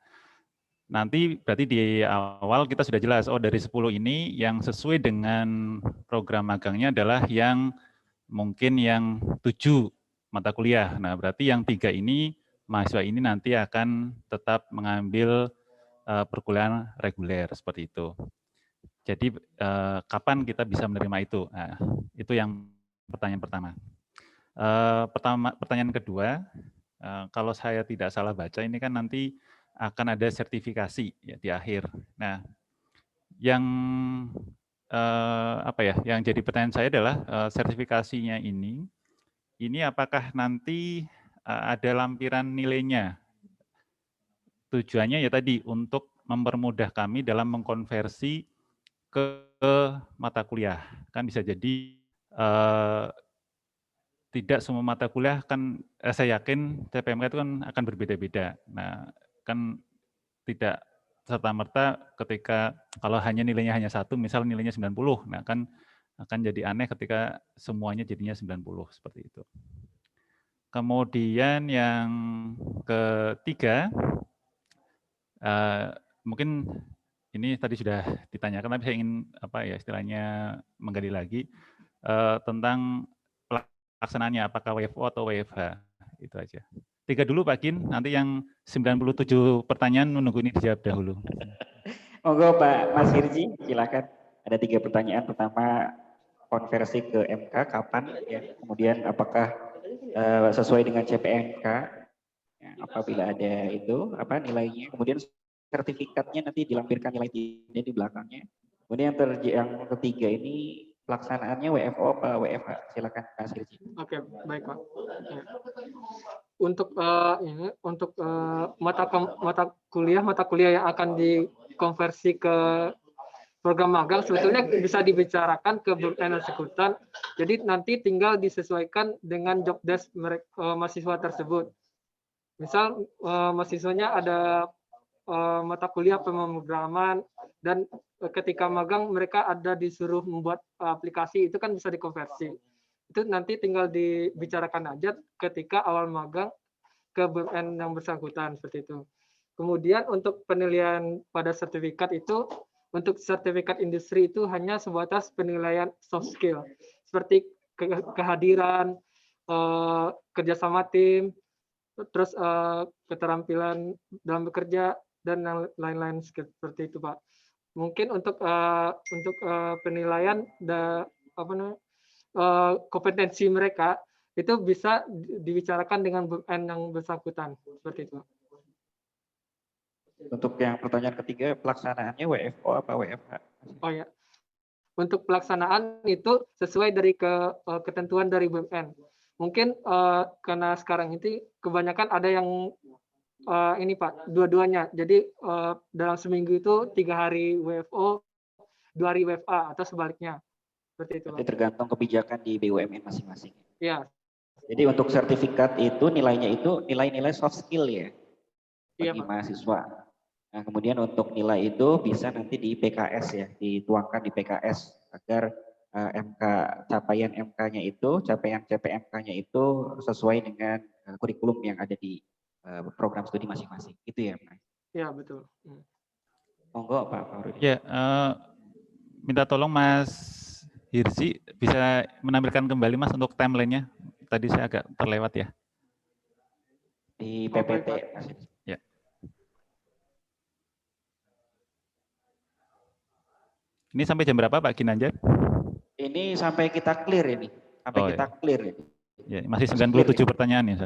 nanti berarti di awal kita sudah jelas, oh dari 10 ini yang sesuai dengan program magangnya adalah yang mungkin yang 7 mata kuliah. Nah, berarti yang 3 ini, mahasiswa ini nanti akan tetap mengambil perkuliahan reguler, seperti itu. Jadi, kapan kita bisa menerima itu? Nah, itu yang pertanyaan pertama. Pertanyaan kedua, kalau saya tidak salah baca, ini kan nanti akan ada sertifikasi ya di akhir. Nah, yang yang jadi pertanyaan saya adalah sertifikasinya ini apakah nanti ada lampiran nilainya? Tujuannya ya tadi untuk mempermudah kami dalam mengkonversi ke mata kuliah. Kan bisa jadi tidak semua mata kuliah kan saya yakin CPMK itu kan akan berbeda-beda. Nah, kan tidak serta-merta ketika kalau nilainya hanya 1, misal nilainya 90, nah kan akan jadi aneh ketika semuanya jadinya 90, seperti itu. Kemudian yang ketiga, mungkin ini tadi sudah ditanyakan, tapi saya ingin istilahnya menggali lagi tentang pelaksanaannya, apakah WFO atau WFH, itu aja. 3 dulu Pak Kin, nanti yang 97 pertanyaan menunggu ini dijawab dahulu. Monggo Pak Mas Hirji, silakan. Ada 3 pertanyaan. Pertama, konversi ke MK kapan? Ya. Kemudian apakah sesuai dengan CPMK? Ya, apabila ada itu, nilainya? Kemudian sertifikatnya nanti dilampirkan nilai di belakangnya. Kemudian yang ketiga ini pelaksanaannya WFO apa WFH? Silakan Mas Hirji. Oke, baik Pak. Ya. Untuk mata kuliah yang akan dikonversi ke program magang sebetulnya bisa dibicarakan ke BUMN Eksekutan. Jadi nanti tinggal disesuaikan dengan job desk mahasiswa tersebut. Misal mahasiswanya ada mata kuliah pemrograman dan ketika magang mereka ada disuruh membuat aplikasi, itu kan bisa dikonversi. Itu nanti tinggal dibicarakan aja ketika awal magang ke BUMN yang bersangkutan, seperti itu. Kemudian untuk penilaian pada sertifikat itu, untuk sertifikat industri itu hanya sebatas penilaian soft skill, seperti kehadiran, kerjasama tim, terus keterampilan dalam bekerja, dan lain-lain seperti itu Pak. Mungkin untuk penilaian kompetensi mereka itu bisa dibicarakan dengan BUMN yang bersangkutan, seperti itu. Untuk yang pertanyaan ketiga, pelaksanaannya WFO apa WFH? Oh ya, untuk pelaksanaan itu sesuai dari ketentuan dari BUMN. Mungkin karena sekarang ini kebanyakan ada yang ini Pak, dua-duanya. Jadi dalam seminggu itu 3 hari WFO, 2 hari WFA atau sebaliknya. Seperti itu. Jadi tergantung kebijakan di BUMN masing-masing. Iya. Jadi untuk sertifikat itu nilainya itu nilai-nilai soft skill ya bagi Iya, mahasiswa. Nah kemudian untuk nilai itu bisa nanti di PKS ya, dituangkan di PKS agar capaian MK-nya itu, capaian CPMK-nya itu sesuai dengan kurikulum yang ada di program studi masing-masing. Itu ya Pak? Iya betul. Monggo Pak Fahrudin. Ya, minta tolong Mas Hirsi bisa menampilkan kembali Mas untuk timeline-nya. Tadi saya agak terlewat ya. Di PPT Mas. Ya. Ini sampai jam berapa Pak Ginanjar? Ini sampai kita clear ini. Sampai kita clear ini. Ya, masih 97 pertanyaan ya.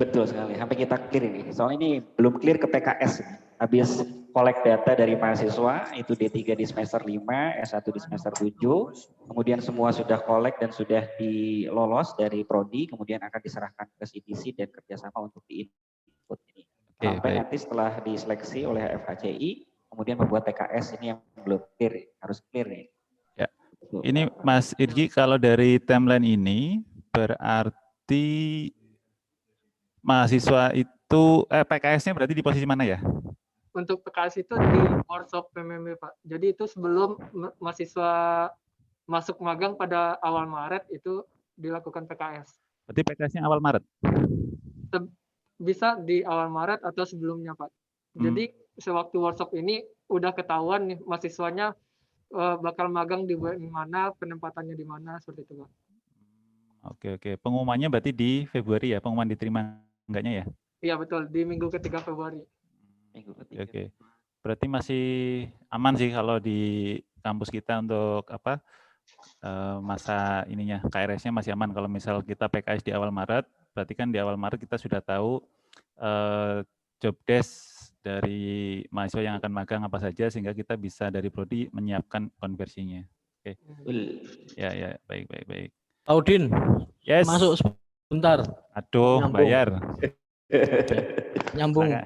Betul sekali, sampai kita clear ini. Soalnya ini belum clear ke PKS. Habis collect data dari mahasiswa, itu D3 di semester 5, S1 di semester 7. Kemudian semua sudah collect dan sudah dilolos dari Prodi, kemudian akan diserahkan ke CTC dan kerjasama untuk di-input ini. Sampai nanti setelah diseleksi oleh FHCI, kemudian membuat PKS ini yang belum clear, harus clear nih. Ya. Ini Mas Irgi, kalau dari timeline ini, berarti mahasiswa itu PKS-nya berarti di posisi mana ya? Untuk PKS itu di workshop PMMB Pak. Jadi itu sebelum mahasiswa masuk magang pada awal Maret itu dilakukan PKS. Berarti PKS-nya awal Maret? Bisa di awal Maret atau sebelumnya Pak. Jadi sewaktu workshop ini udah ketahuan nih mahasiswanya bakal magang di mana, penempatannya di mana, seperti itu Pak. Oke. Pengumumannya berarti di Februari ya? Pengumuman diterima enggaknya ya? Iya betul, di minggu ketiga Februari. Oke. Berarti masih aman sih kalau di kampus kita untuk masa ininya KRS-nya masih aman. Kalau misal kita PKS di awal Maret, berarti kan di awal Maret kita sudah tahu job desk dari mahasiswa yang akan magang apa saja sehingga kita bisa dari prodi menyiapkan konversinya. Oke. Ya, baik. Audin, yes. Masuk sebentar. Aduh, Nyambung. bayar. Nyambung. Ya.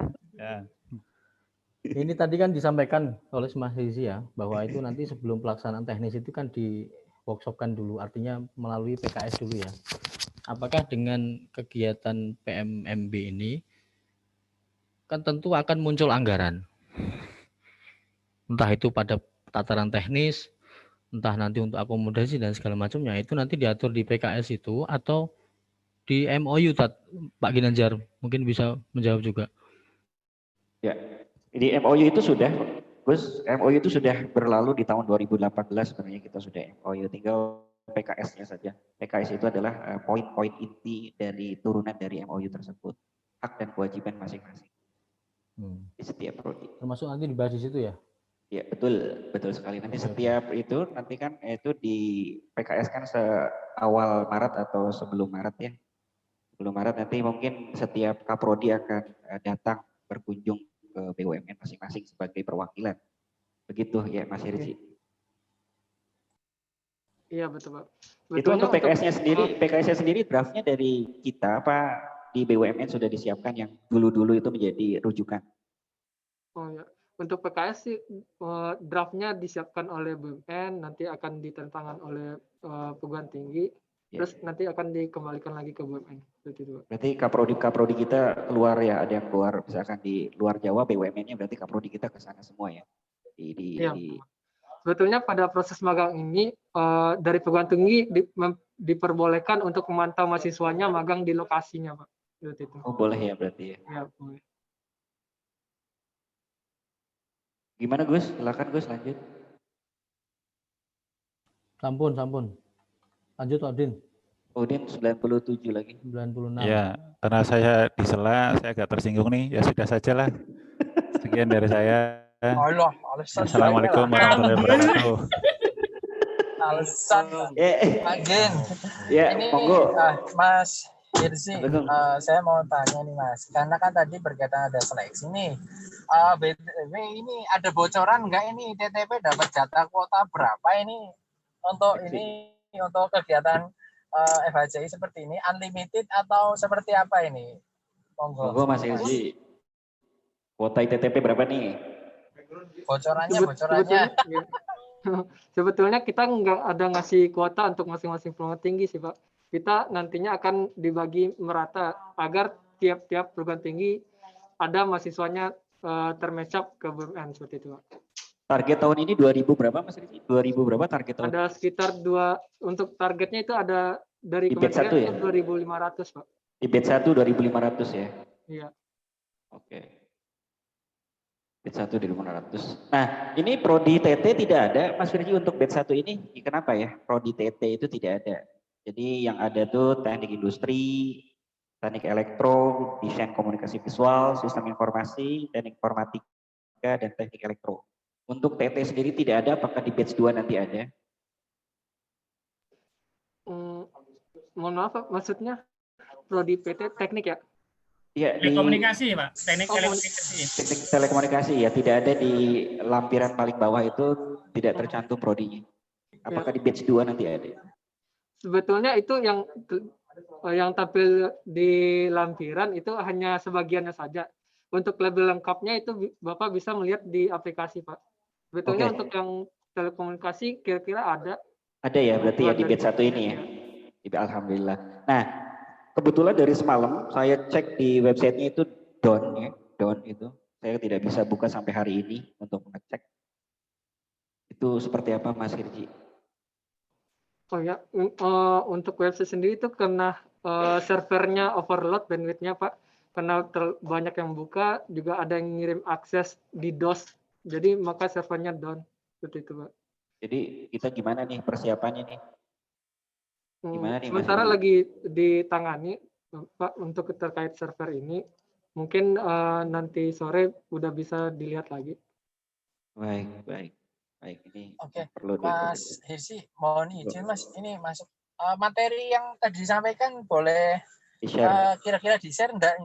Ini tadi kan disampaikan oleh Mas Rizi ya, bahwa itu nanti sebelum pelaksanaan teknis itu kan di workshopkan dulu, artinya melalui PKS dulu ya. Apakah dengan kegiatan PMMB ini kan tentu akan muncul anggaran, entah itu pada tataran teknis, entah nanti untuk akomodasi dan segala macamnya, itu nanti diatur di PKS itu atau di MOU, Pak Ginanjar mungkin bisa menjawab juga. Ya, di MOU itu sudah, Gus, MOU itu sudah berlalu di tahun 2018 sebenarnya kita sudah MOU, tinggal PKS-nya saja. PKS itu adalah poin-poin inti dari turunan dari MOU tersebut, hak dan kewajiban masing-masing di setiap prodi. Termasuk nanti dibahas di situ ya? Ya betul sekali. Nanti setiap itu nanti kan itu di PKS kan awal Maret atau sebelum Maret ya. Sebelum Maret nanti mungkin setiap kaprodi akan datang berkunjung ke BUMN masing-masing sebagai perwakilan. Begitu ya Mas Hirji. Iya betul Pak. Itu untuk PKS-nya sendiri, PKS-nya sendiri draftnya dari kita apa di BUMN sudah disiapkan yang dulu-dulu itu menjadi rujukan? Oh ya, untuk PKS sih draftnya disiapkan oleh BUMN, nanti akan ditentangkan oleh perguruan tinggi, terus nanti akan dikembalikan lagi ke BUMN. Berarti kaprodi kita keluar ya, ada yang keluar misalkan di luar Jawa BUMN-nya berarti kaprodi kita ke sana semua ya. Sebetulnya pada proses magang ini dari perguruan tinggi diperbolehkan untuk memantau mahasiswanya magang di lokasinya, Pak. Itu. Oh boleh ya berarti ya. Ya boleh. Gimana Gus? Silakan Gus lanjut. Sampun. Lanjut Odin. Odin 97 lagi. 96. Ya, karena saya disela, saya agak tersinggung nih. Ya sudah sajalah. Sekian dari saya. Assalamualaikum warahmatullahi wabarakatuh. Alasan Agen. Ya, ini monggo. Mas Hirzi, saya mau tanya nih Mas, karena kan tadi berkaitan ada seleksi nih. BTW ini ada bocoran nggak ini TTP dapat jatah kuota berapa ini untuk untuk kegiatan FHCI seperti ini, unlimited atau seperti apa ini? Monggo Mas Hirzi. Kuota ITTP berapa nih? Bocorannya. Sebetulnya kita nggak ada ngasih kuota untuk masing-masing perguruan tinggi sih Pak. Kita nantinya akan dibagi merata agar tiap-tiap perguruan tinggi ada mahasiswanya termatch-up ke BUMN seperti itu Pak. Target tahun ini 2000 berapa Mas Rizky? 2000 berapa target tahun? Ada sekitar untuk targetnya itu ada dari kementerian ya? 2.500 Pak. Di batch 1 2.500 ya? Iya. Oke. Batch 1 2.500. Nah, ini prodi TT tidak ada Mas Firji untuk batch 1 ini. Kenapa ya? Prodi TT itu tidak ada. Jadi yang ada tuh teknik industri, teknik elektro, desain komunikasi visual, sistem informasi, teknik informatika, dan teknik elektro. Untuk TT sendiri tidak ada, apakah di batch 2 nanti ada? Mohon maaf Pak, maksudnya prodi PT teknik ya? Ya, telekomunikasi Pak, teknik telekomunikasi. Teknik telekomunikasi ya, tidak ada di lampiran paling bawah itu tidak tercantum prodinya. Apakah di batch 2 nanti ada? Sebetulnya itu yang tampil di lampiran itu hanya sebagiannya saja. Untuk label lengkapnya itu Bapak bisa melihat di aplikasi Pak. Sebetulnya untuk yang telekomunikasi kira-kira ada. Ada ya, berarti ya di batch 1 ini ya. Alhamdulillah. Nah, kebetulan dari semalam saya cek di websitenya itu down itu. Saya tidak bisa buka sampai hari ini untuk mengecek. Itu seperti apa Mas Hirji? Oh ya, untuk website sendiri itu karena servernya overload bandwidth-nya Pak. Karena banyak yang buka, juga ada yang ngirim akses di DOS. Jadi maka servernya down. Seperti itu Pak. Jadi kita gimana nih persiapannya nih? Gimana nih, sementara lagi ditangani Pak untuk terkait server ini. Mungkin nanti sore udah bisa dilihat lagi. Baik. Ini Oke, perlu Mas Hirsi, mohon izin Mas, ini masuk materi yang tadi disampaikan boleh kira-kira di-share enggak?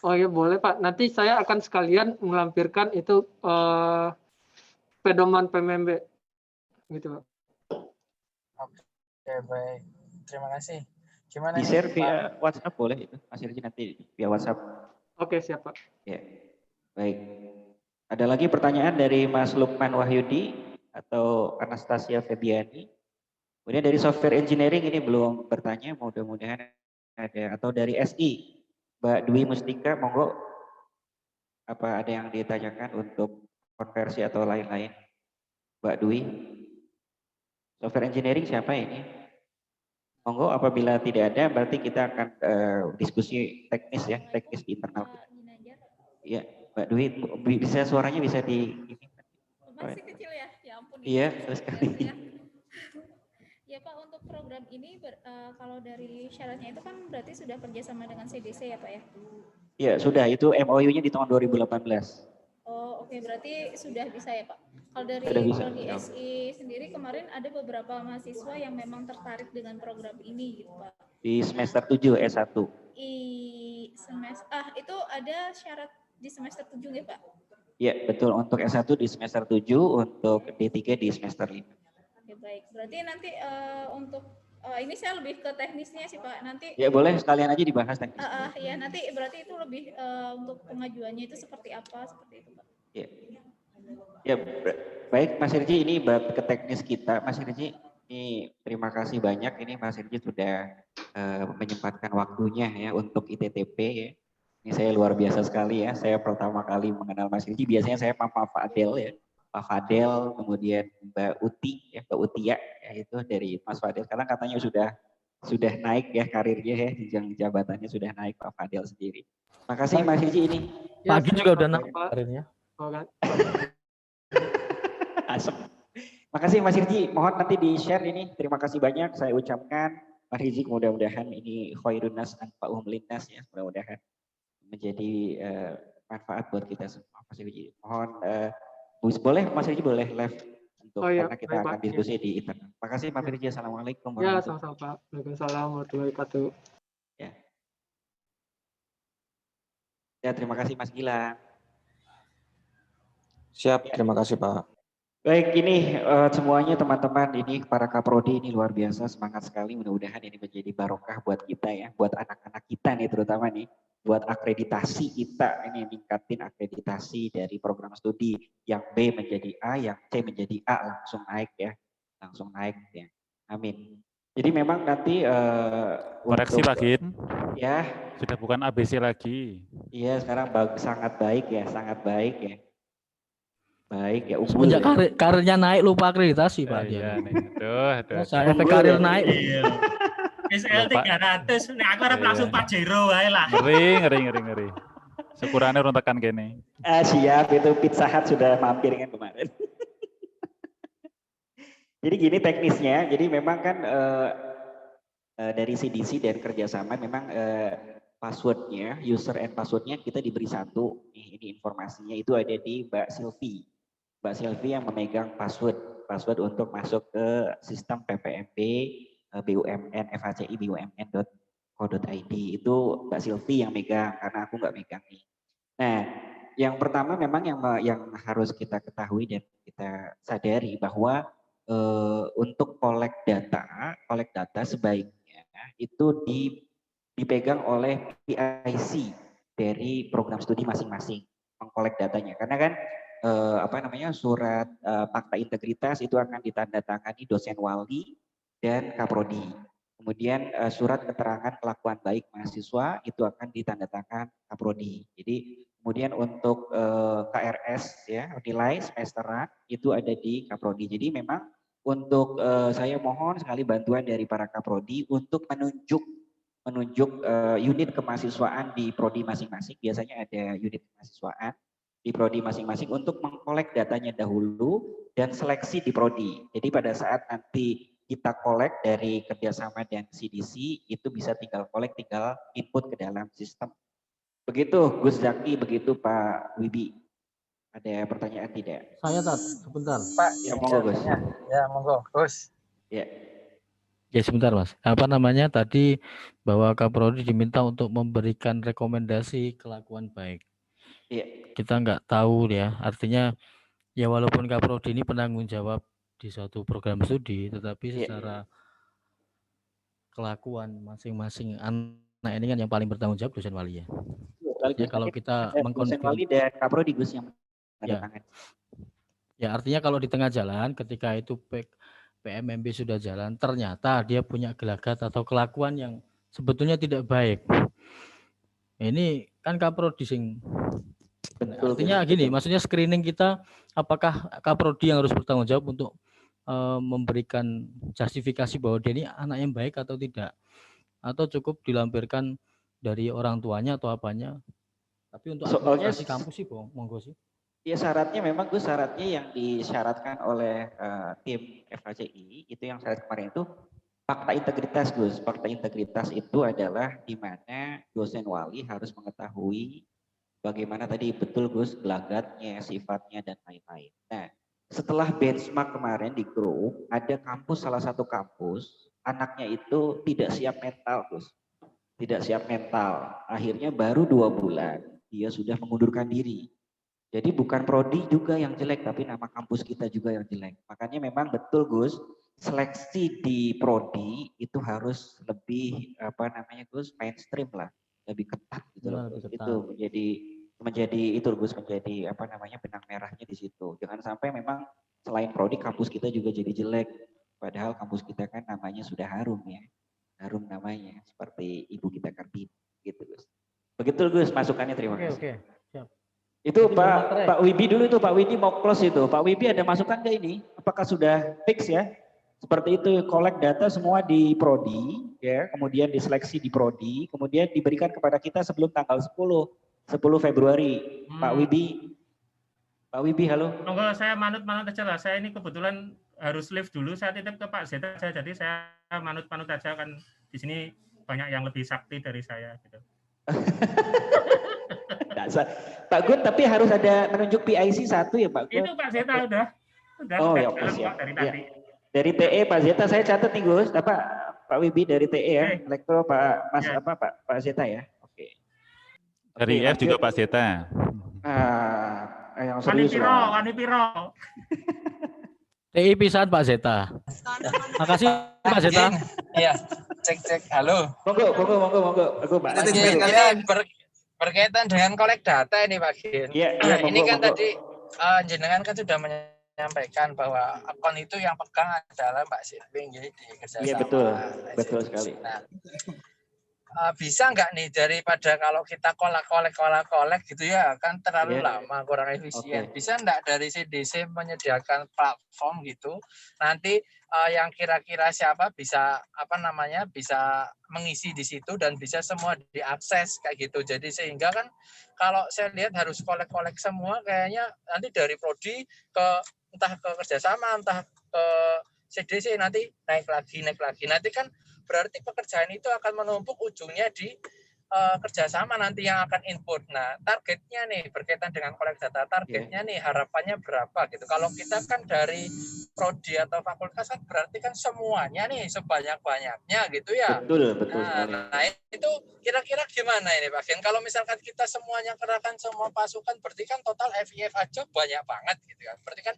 Oh iya boleh Pak. Nanti saya akan sekalian melampirkan itu pedoman PMMB gitu Pak. Oke, baik. Terima kasih. Gimana di-share nih, via WhatsApp boleh itu, Mas Hirji nanti via WhatsApp. Oke, siap Pak. Ya, baik. Ada lagi pertanyaan dari Mas Lukman Wahyudi atau Anastasia Febiani. Kemudian dari software engineering ini belum bertanya, mudah-mudahan ada. Atau dari SI, Mbak Dwi Mustika, monggo. Apa ada yang ditanyakan untuk konversi atau lain-lain? Mbak Dwi. Software engineering siapa ini? Monggo, apabila tidak ada berarti kita akan diskusi teknis ya, teknis di internal. Iya, Mbak Dwi, bisa suaranya bisa di ini. Masih kecil ya, ya ampun. Iya, terus sekali. Ya Pak, untuk program ini kalau dari syaratnya itu kan berarti sudah kerjasama dengan CDC ya Pak ya? Iya, sudah. Itu MOU-nya di tahun 2018. Oh oke, berarti sudah bisa ya Pak. Kalau dari Prodi SI sendiri kemarin ada beberapa mahasiswa yang memang tertarik dengan program ini gitu Pak. Di semester 7 S1. Itu ada syarat di semester 7 ya Pak? Iya, betul. Untuk S1 di semester 7, untuk D3 di semester 5. Oke, baik. Berarti nanti untuk ini saya lebih ke teknisnya sih Pak. Nanti ya boleh sekalian aja dibahas teknis. Ya nanti berarti itu lebih untuk pengajuannya itu seperti apa, seperti itu Pak. Ya baik Mas Hirji, ini bab ke teknis kita. Mas Hirji, ini terima kasih banyak. Ini Mas Hirji sudah menyempatkan waktunya ya untuk ITTP ya. Ini saya luar biasa sekali ya. Saya pertama kali mengenal Mas Hirji. Biasanya saya Pak Fadel ya. Pak Fadel, kemudian Mbak Uti ya, Mbak Utia ya, itu dari Mas Fadel. Sekarang katanya sudah naik ya karirnya ya, jenjang jabatannya sudah naik Pak Fadel sendiri. Makasih Mas Hirji ini. Pagi juga udah naik karirnya. Asem. Makasih Mas Hirji, mohon nanti di-share ini. Terima kasih banyak saya ucapkan. Mas Hirji, mudah-mudahan ini khairun nas anfa'uhum linnas ya, mudah-mudahan menjadi manfaat buat kita semua. Mas Hirji, mohon boleh Mas Hirji boleh live untuk karena kita akan diskusi di internet. Makasih Mas Hirji, assalamualaikum. Ya, sama-sama Pak. Waalaikumsalam warahmatullahi wabarakatuh. Ya, terima kasih Mas Gilang. Siap, terima kasih Pak. Baik, ini semuanya teman-teman, ini para kaprodi ini luar biasa, semangat sekali. Mudah-mudahan ini menjadi barokah buat kita ya, buat anak-anak kita nih terutama nih, buat akreditasi kita, ini meningkatin akreditasi dari program studi yang B menjadi A, yang C menjadi A, langsung naik ya, Amin. Jadi memang nanti koreksi Pak Gin. Ya. Sudah bukan ABC lagi. Iya, sekarang sangat baik ya, Baik ya, semenjak karirnya naik lupa akreditasi Pak. Iya nih, aduh. Saya efek karir naik. SL 300, nek aku harap langsung Pajero wae lah. Ngeri. Syukurane urung tekan kene. Siap, itu Pizza Hut sudah mampir kan kemarin. Jadi gini teknisnya, jadi memang kan dari CDC dan kerjasama memang passwordnya, user and passwordnya kita diberi satu. Ini informasinya itu ada di Mbak Sylvie yang memegang password untuk masuk ke sistem PPMB, BUMN, FHCI, BUMN.co.id. Itu Mbak Sylvie yang megang, karena aku nggak megang nih. Nah, yang pertama memang yang harus kita ketahui dan kita sadari bahwa untuk collect data sebaiknya itu dipegang oleh PIC dari program studi masing-masing, mengkolek datanya. Karena kan surat fakta integritas itu akan ditandatangani dosen wali dan kaprodi. Kemudian surat keterangan kelakuan baik mahasiswa itu akan ditandatangani kaprodi. Jadi kemudian untuk KRS ya, nilai semesteran itu ada di kaprodi. Jadi memang untuk saya mohon sekali bantuan dari para kaprodi untuk menunjuk unit kemahasiswaan di prodi masing-masing. Biasanya ada unit kemahasiswaan di prodi masing-masing untuk mengkolek datanya dahulu dan seleksi di prodi. Jadi pada saat nanti kita collect dari kerjasama dan CDC, itu bisa tinggal collect, tinggal input ke dalam sistem. Begitu Gus Zaki, begitu Pak Wibi. Ada pertanyaan tidak? Saya sebentar. Pak, ya monggo Gus. Ya monggo Gus. Ya. Ya sebentar Mas. Apa namanya tadi bahwa Kaprodi diminta untuk memberikan rekomendasi kelakuan baik. Iya. Kita nggak tahu ya. Artinya ya walaupun Kaprodi ini penanggung jawab di suatu program studi, tetapi secara kelakuan masing-masing anak ini kan yang paling bertanggung jawab dosen wali ya. Ya kalau kita dosen wali dan Kaprodi Gus yang ya artinya kalau di tengah jalan ketika itu PMMB sudah jalan, ternyata dia punya gelagat atau kelakuan yang sebetulnya tidak baik. Ini kan Kaprodi sing. Artinya gini, maksudnya screening kita, apakah Kaprodi yang harus bertanggung jawab untuk memberikan justifikasi bahwa dia ini anak yang baik atau tidak, atau cukup dilampirkan dari orang tuanya atau apanya. Tapi untuk administrasi kampus sih, monggo sih. Ya syaratnya memang Gus, syaratnya yang disyaratkan oleh tim FHCI itu yang syarat kemarin itu fakta integritas Gus. Fakta integritas itu adalah di mana dosen wali harus mengetahui bagaimana tadi betul Gus gelagatnya, sifatnya dan lain-lain. Nah, setelah benchmark kemarin di grup, ada kampus, salah satu kampus anaknya itu tidak siap mental Gus. Tidak siap mental. Akhirnya baru 2 bulan dia sudah mengundurkan diri. Jadi bukan prodi juga yang jelek, tapi nama kampus kita juga yang jelek. Makanya memang betul Gus, seleksi di prodi itu harus lebih Gus, mainstream lah, lebih ketat gitu loh. Itu menjadi itu Gus, menjadi benang merahnya di situ. Jangan sampai memang selain prodi kampus kita juga jadi jelek. Padahal kampus kita kan namanya sudah harum ya. Harum namanya seperti ibu kita Kartini gitu Gus. Begitu Gus masukannya, terima kasih. Oke. Siap. Itu Pak Wibi dulu itu, Pak Wibi mau close itu. Pak Wibi ada masukan nggak ini? Apakah sudah fix ya? Seperti itu, collect data semua di prodi, ya, kemudian diseleksi di prodi, kemudian diberikan kepada kita sebelum tanggal 10 Februari. Pak Wibi, halo. Monggo, saya manut aja lah. Saya ini kebetulan harus live dulu. Saya titip ke Pak Zeta, jadi saya manut aja kan di sini banyak yang lebih sakti dari saya gitu. Pak Gun, tapi harus ada menunjuk PIC 1 ya Pak Gun? Itu Pak Zeta udah oh ya, oke, siap. Dari tadi. Dari TE Pak Zeta saya catat nih Gus, Pak Wibi dari TE ya, elektro Pak Mas Pak Zeta ya. Oke. Dari F juga Pak Zeta. Yang serius. Wanipiro. TI pisan Pak Zeta. Makasih Pak Zeta. Iya, cek. Halo. Monggo. Aku Pak. Berkaitan dengan kolek data ini Pak Gin. Ini kan tadi jenengan kan sudah menyampaikan bahwa akun itu yang pegang adalah Mbak Sirping jadi di kerjasama. Iya betul sekali. Nah, bisa nggak nih daripada kalau kita kolek gitu ya kan terlalu lama, kurang efisien. Bisa nggak dari CDC menyediakan platform gitu nanti yang kira-kira siapa bisa bisa mengisi di situ dan bisa semua diakses kayak gitu. Jadi sehingga kan kalau saya lihat harus kolek semua kayaknya nanti dari prodi ke entah ke kerjasama entah ke CDC nanti naik lagi nanti kan berarti pekerjaan itu akan menumpuk ujungnya di kerjasama nanti yang akan input. Nah, targetnya nih berkaitan dengan kolek data, targetnya nih harapannya berapa gitu. Kalau kita kan dari prodi atau fakultas kan berarti kan semuanya nih sebanyak-banyaknya gitu ya. Betul sekali. Nah, itu kira-kira gimana ini Pak Gen? Kalau misalkan kita semuanya kerahkan semua pasukan, berarti kan total FIF aja banyak banget gitu kan. Berarti kan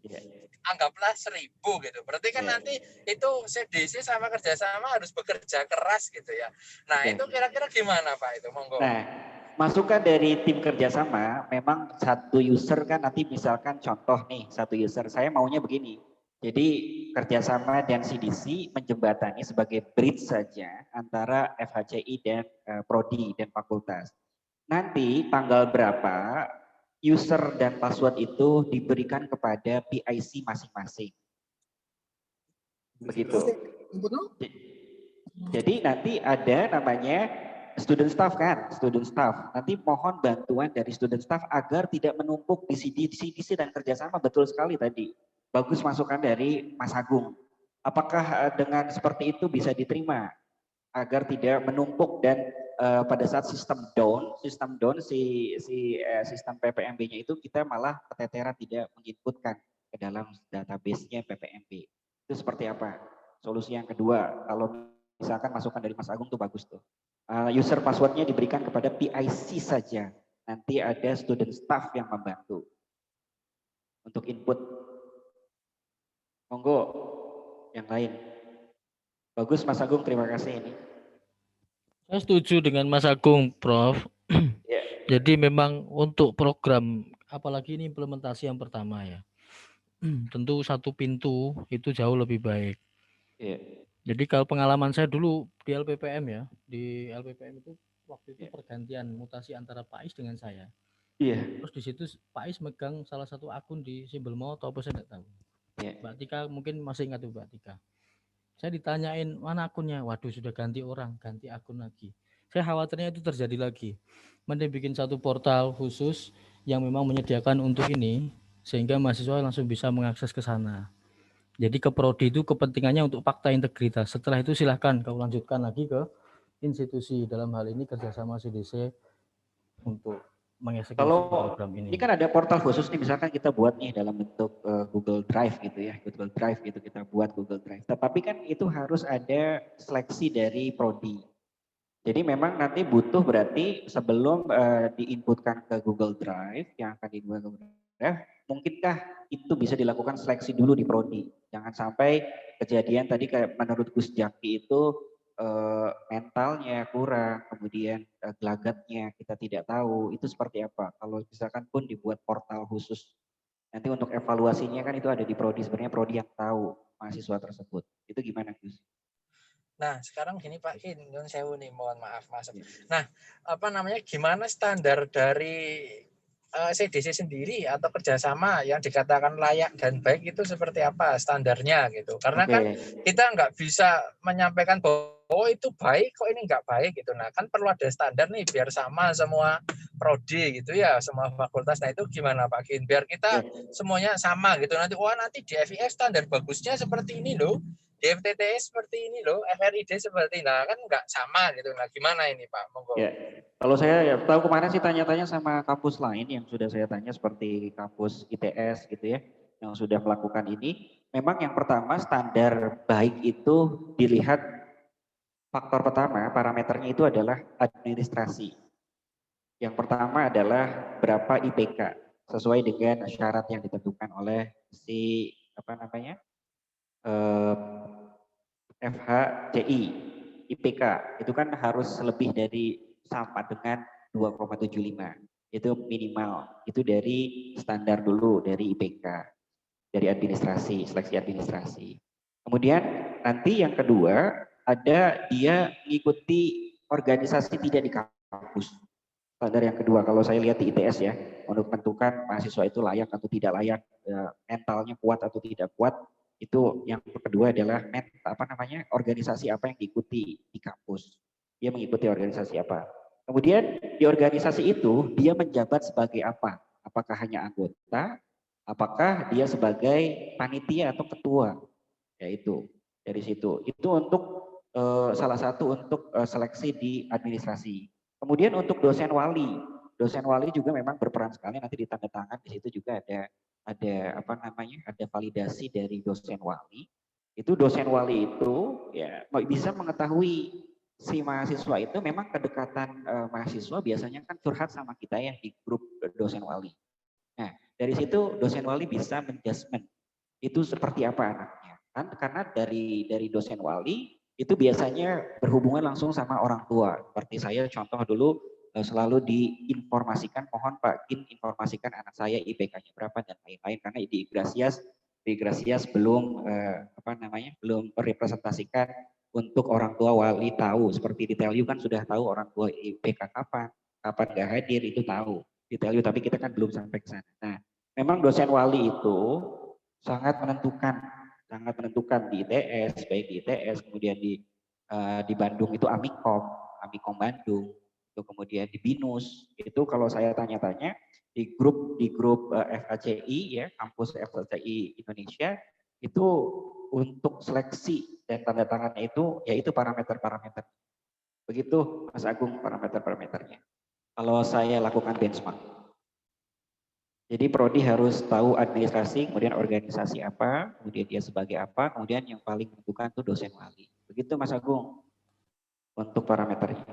anggaplah 1000 gitu. Berarti kan nanti itu CDC sama kerjasama harus bekerja keras gitu ya. Nah, itu kira-kira gimana Pak itu? Monggo. Nah, masukan dari tim kerjasama, memang satu user kan nanti misalkan contoh nih, satu user saya maunya begini. Jadi kerjasama dan CDC menjembatani sebagai bridge saja antara FHCI dan prodi dan fakultas. Nanti tanggal berapa user dan password itu diberikan kepada PIC masing-masing. Begitu. Jadi nanti ada namanya student staff kan, student staff. Nanti mohon bantuan dari student staff agar tidak menumpuk di CDC dan kerjasama. Betul sekali tadi. Bagus masukan dari Mas Agung. Apakah dengan seperti itu bisa diterima agar tidak menumpuk dan pada saat sistem down sistem PPMB-nya itu kita malah keteteran tidak menginputkan ke dalam database-nya PPMB. Itu seperti apa? Solusi yang kedua, kalau misalkan masukan dari Mas Agung tuh bagus tuh. User password-nya diberikan kepada PIC saja. Nanti ada student staff yang membantu untuk input. Monggo yang lain. Bagus Mas Agung, terima kasih ini. Saya setuju dengan Mas Agung, Prof. Yeah. Jadi memang untuk program, apalagi ini implementasi yang pertama ya, tentu satu pintu itu jauh lebih baik. Yeah. Jadi kalau pengalaman saya dulu di LPPM ya, di LPPM itu waktu itu pergantian mutasi antara Pak Is dengan saya. Iya. Terus di situ Pak Is megang salah satu akun di Simbelmo atau apa saya nggak tahu. Yeah. Mbak Tika mungkin masih ingat tuh Mbak Tika. Saya ditanyain mana akunnya, waduh sudah ganti orang, ganti akun lagi. Saya khawatirnya itu terjadi lagi. Mending bikin satu portal khusus yang memang menyediakan untuk ini, sehingga mahasiswa langsung bisa mengakses ke sana. Jadi ke prodi itu kepentingannya untuk fakta integritas. Setelah itu silahkan kau lanjutkan lagi ke institusi, dalam hal ini kerjasama CDC untuk mengeksekusi program ini. Ini kan ada portal khusus nih, misalkan kita buat nih dalam bentuk Google Drive gitu ya, Google Drive gitu kita buat Google Drive. Tetapi kan itu harus ada seleksi dari prodi. Jadi memang nanti butuh berarti sebelum diinputkan ke Google Drive yang akan dibuat ke Google Drive, mungkinkah itu bisa dilakukan seleksi dulu di prodi? Jangan sampai kejadian tadi kayak menurut Gus Jaki itu mentalnya kurang, kemudian gelagatnya kita tidak tahu, itu seperti apa. Kalau misalkan pun dibuat portal khusus, nanti untuk evaluasinya kan itu ada di prodi, sebenarnya prodi yang tahu mahasiswa tersebut. Itu gimana Gus? Nah sekarang gini Pak Kin, sewu nih, mohon maaf Mas. Nah apa namanya, gimana standar dari CDC sendiri atau kerjasama yang dikatakan layak dan baik itu seperti apa standarnya gitu? Karena kan kita nggak bisa menyampaikan bahwa oh itu baik kok ini nggak baik gitu. Nah kan perlu ada standar nih biar sama semua prodi gitu ya, semua fakultas. Nah itu gimana Pak Kin? Biar kita semuanya sama gitu. Nanti nanti di FIF standar bagusnya seperti ini loh, di FTTS seperti ini loh, FRID seperti ini. Nah kan nggak sama gitu. Nah gimana ini Pak? Monggo. Ya. Kalau saya tahu kemarin sih tanya-tanya sama kampus lain yang sudah saya tanya seperti kampus ITS gitu ya, yang sudah melakukan ini. Memang yang pertama standar baik itu dilihat faktor pertama, parameternya itu adalah administrasi. Yang pertama adalah berapa IPK sesuai dengan syarat yang ditentukan oleh si FHCI. IPK itu kan harus lebih dari sama dengan 2,75. Itu minimal. Itu dari standar dulu dari IPK, dari administrasi, seleksi administrasi. Kemudian nanti yang kedua ada dia mengikuti organisasi tidak di kampus. Standar yang kedua kalau saya lihat di ITS ya, untuk menentukan mahasiswa itu layak atau tidak layak, mentalnya kuat atau tidak kuat, itu yang kedua adalah organisasi apa yang diikuti di kampus. Dia mengikuti organisasi apa. Kemudian di organisasi itu dia menjabat sebagai apa? Apakah hanya anggota? Apakah dia sebagai panitia atau ketua? Yaitu dari situ. Itu untuk salah satu untuk seleksi di administrasi. Kemudian untuk dosen wali juga memang berperan sekali, nanti di tanda tangan di situ juga ada validasi dari dosen wali. Itu dosen wali itu ya bisa mengetahui si mahasiswa itu memang kedekatan mahasiswa biasanya kan curhat sama kita ya di grup dosen wali. Nah dari situ dosen wali bisa menjudgment itu seperti apa anaknya kan, karena dari dosen wali itu biasanya berhubungan langsung sama orang tua. Seperti saya contoh dulu selalu diinformasikan, mohon Pak Kin informasikan anak saya IPK-nya berapa dan lain-lain, karena di Grasias belum belum merepresentasikan untuk orang tua wali tahu. Seperti di Telyu kan sudah tahu orang tua IPK kapan nggak hadir itu tahu di Telyu, tapi kita kan belum sampai ke sana. Nah, memang dosen wali itu sangat menentukan di ITS, baik di ITS, kemudian di Bandung itu Amikom Bandung, itu kemudian di BINUS. Itu kalau saya tanya-tanya di grup FHCI ya, kampus FHCI Indonesia itu untuk seleksi dan tanda tangannya itu yaitu parameter-parameter. Begitu Mas Agung parameter-parameternya. Kalau saya lakukan benchmark. Jadi prodi harus tahu administrasi, kemudian organisasi apa, kemudian dia sebagai apa, kemudian yang paling menentukan itu dosen wali. Begitu Mas Agung untuk parameternya.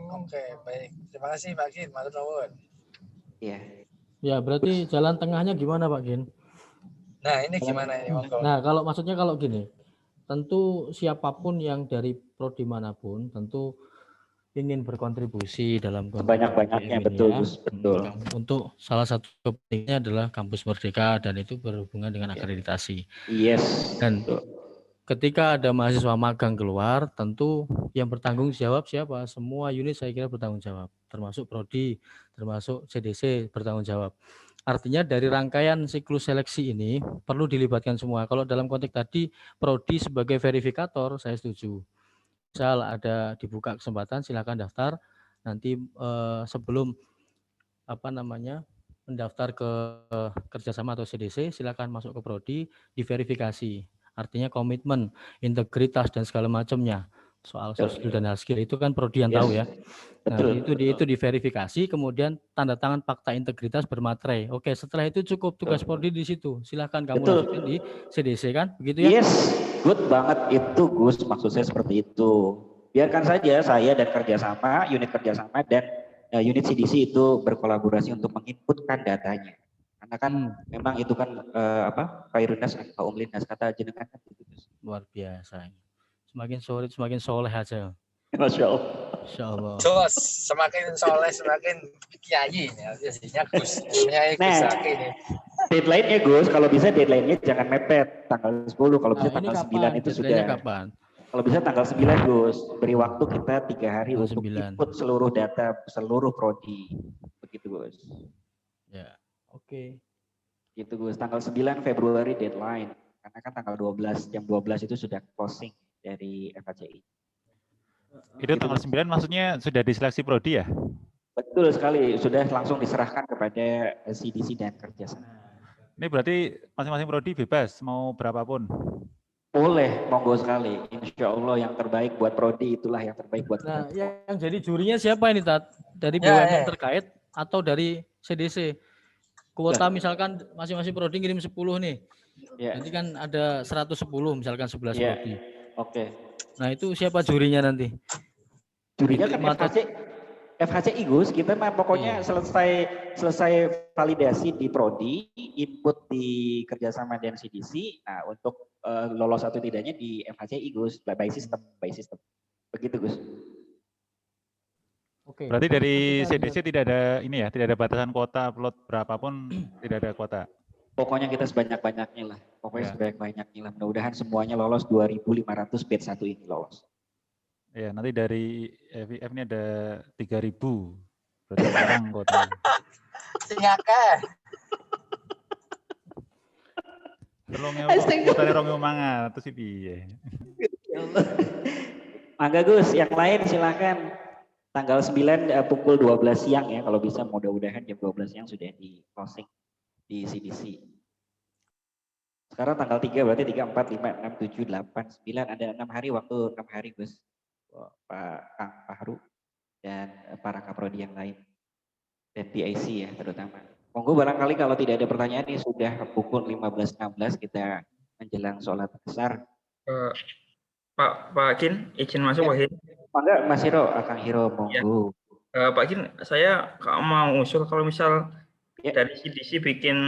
Oke, baik. Terima kasih Pak Gin, matur nuwun. Iya. Ya, berarti jalan tengahnya gimana Pak Gin? Nah, ini gimana ini, monggo. Nah, kalau maksudnya kalau gini, tentu siapapun yang dari prodi manapun tentu ingin berkontribusi dalam banyak-banyaknya, betul Gus, betul. Untuk salah satu pentingnya adalah kampus merdeka dan itu berhubungan dengan akreditasi. Yes. Dan ketika ada mahasiswa magang keluar, tentu yang bertanggung jawab siapa? Semua unit saya kira bertanggung jawab, termasuk prodi, termasuk CDC bertanggung jawab. Artinya dari rangkaian siklus seleksi ini perlu dilibatkan semua. Kalau dalam konteks tadi prodi sebagai verifikator, saya setuju. Misal ada dibuka kesempatan, silakan daftar. Nanti sebelum mendaftar ke kerjasama atau CDC, silakan masuk ke prodi, diverifikasi. Artinya komitmen, integritas dan segala macamnya. Soal soft skill dan hard skill itu kan prodi yang tahu ya. Nah, itu diverifikasi, kemudian tanda tangan fakta integritas bermaterai. Oke, setelah itu cukup tugas prodi di situ. Silakan kamu lanjutkan di CDC kan, begitu ya? Yes, good banget itu Gus, maksud saya seperti itu. Biarkan saja saya dan kerjasama, unit kerjasama dan unit CDC itu berkolaborasi untuk menginputkan datanya. Karena kan memang itu kan Khairunnas Kaum Linnas kata jenengan kan gitu Gus. Luar biasa. Semakin soleh aja. Masya Allah. Masya Allah. Jos, semakin soleh semakin kiai ya, biasanya Gus. Nah, deadline-nya Gus, kalau bisa deadline-nya jangan mepet tanggal 10, kalau bisa tanggal 9 itu sudah. Kapan? Kalau bisa tanggal 9 Gus, beri waktu kita 3 hari untuk input seluruh data, seluruh prodi. Begitu Gus. Ya, oke. Gitu Gus, tanggal 9 Februari deadline. Karena kan tanggal 12, jam 12 itu sudah closing dari FHCI. Itu tanggal 9 maksudnya sudah diseleksi prodi ya? Betul sekali, sudah langsung diserahkan kepada CDC dan kerjasama. Ini berarti masing-masing prodi bebas, mau berapapun? Boleh, monggo sekali. Insya Allah yang terbaik buat prodi itulah yang terbaik buat kita. Nah, yang jadi jurinya siapa ini, Tat? Dari BUMN terkait atau dari CDC? Kuota misalkan masing-masing prodi ngirim 10 nih. Nanti kan ada 110 misalkan 11 prodi. Oke. Nah itu siapa jurinya nanti? Jurinya kan FHCI Gus, kita mah pokoknya selesai validasi di prodi, input di kerjasama dan CDC. Nah untuk lolos atau tidaknya di FHCI Gus, by system. Begitu Gus. Oke. Berarti dari CDC tidak ada ini ya, tidak ada batasan kuota upload berapapun, tidak ada kuota. Pokoknya kita sebanyak-banyaknya lah. Pokoknya sebanyak-banyaknya lah. Mudah-mudahan semuanya lolos 2.500 batch 1 ini lolos. Ya, nanti dari FIF ini ada 3.000. Berarti kurang kuota. Singake. Kuotanya rong mangan atau sih piye. Mangga Gus, yang lain silakan. Tanggal 9 pukul 12 siang ya, kalau bisa mudah-mudahan jam 12 siang sudah di closing di CDC. Sekarang tanggal 3 berarti 3, 4, 5, 6, 7, 8, 9 ada 6 hari waktu 6 hari Gus. Pak Haru dan para kaprodi yang lain dan PIC ya terutama. Monggo barangkali kalau tidak ada pertanyaan ini sudah pukul 15.16 kita menjelang sholat besar. Pak Kin, izin masuk Pak Kin. Mangga Mas Hiro, Akang Hiro monggo. Ya. Pak Kin, saya mau usul kalau misal dari CDC bikin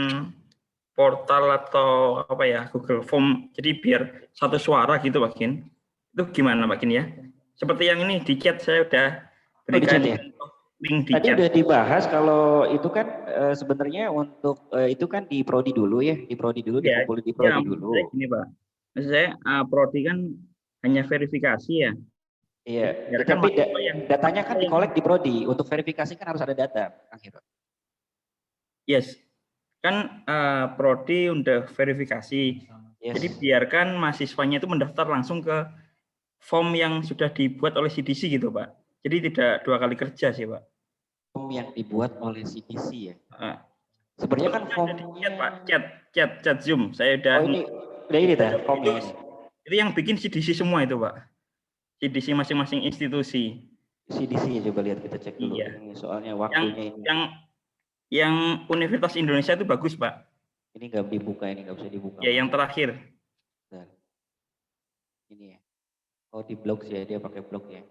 portal atau apa ya Google Form, jadi biar satu suara gitu Pak Kin. Itu gimana Pak Kin ya? Seperti yang ini di chat saya udah berikan link di chat. Tadi udah dibahas kalau itu kan sebenarnya untuk itu kan di prodi dulu ya, di prodi dulu dikumpulin di prodi dulu. Gini Pak, maksud saya prodi kan hanya verifikasi ya. Iya, tapi datanya kan dikolek di prodi. Untuk verifikasi kan harus ada data, Kang Hiro. Yes, kan prodi udah verifikasi. Yes. Jadi biarkan mahasiswanya itu mendaftar langsung ke form yang sudah dibuat oleh CDC gitu Pak. Jadi tidak 2 kali kerja sih Pak. Form yang dibuat oleh CDC ya. Sebenarnya kan formnya Pak, chat Zoom. Saya udah Udah ini dah, komen. Itu yang bikin CDC semua itu, Pak. CDC masing-masing institusi. CDC coba lihat, kita cek dulu. Iya. Ini soalnya waktunya ini. Yang Universitas Indonesia itu bagus, Pak. Ini nggak dibuka, ini nggak bisa dibuka. Ya, yang terakhir. Bentar. Ini ya. Oh, di blog sih ya, dia pakai blog ya.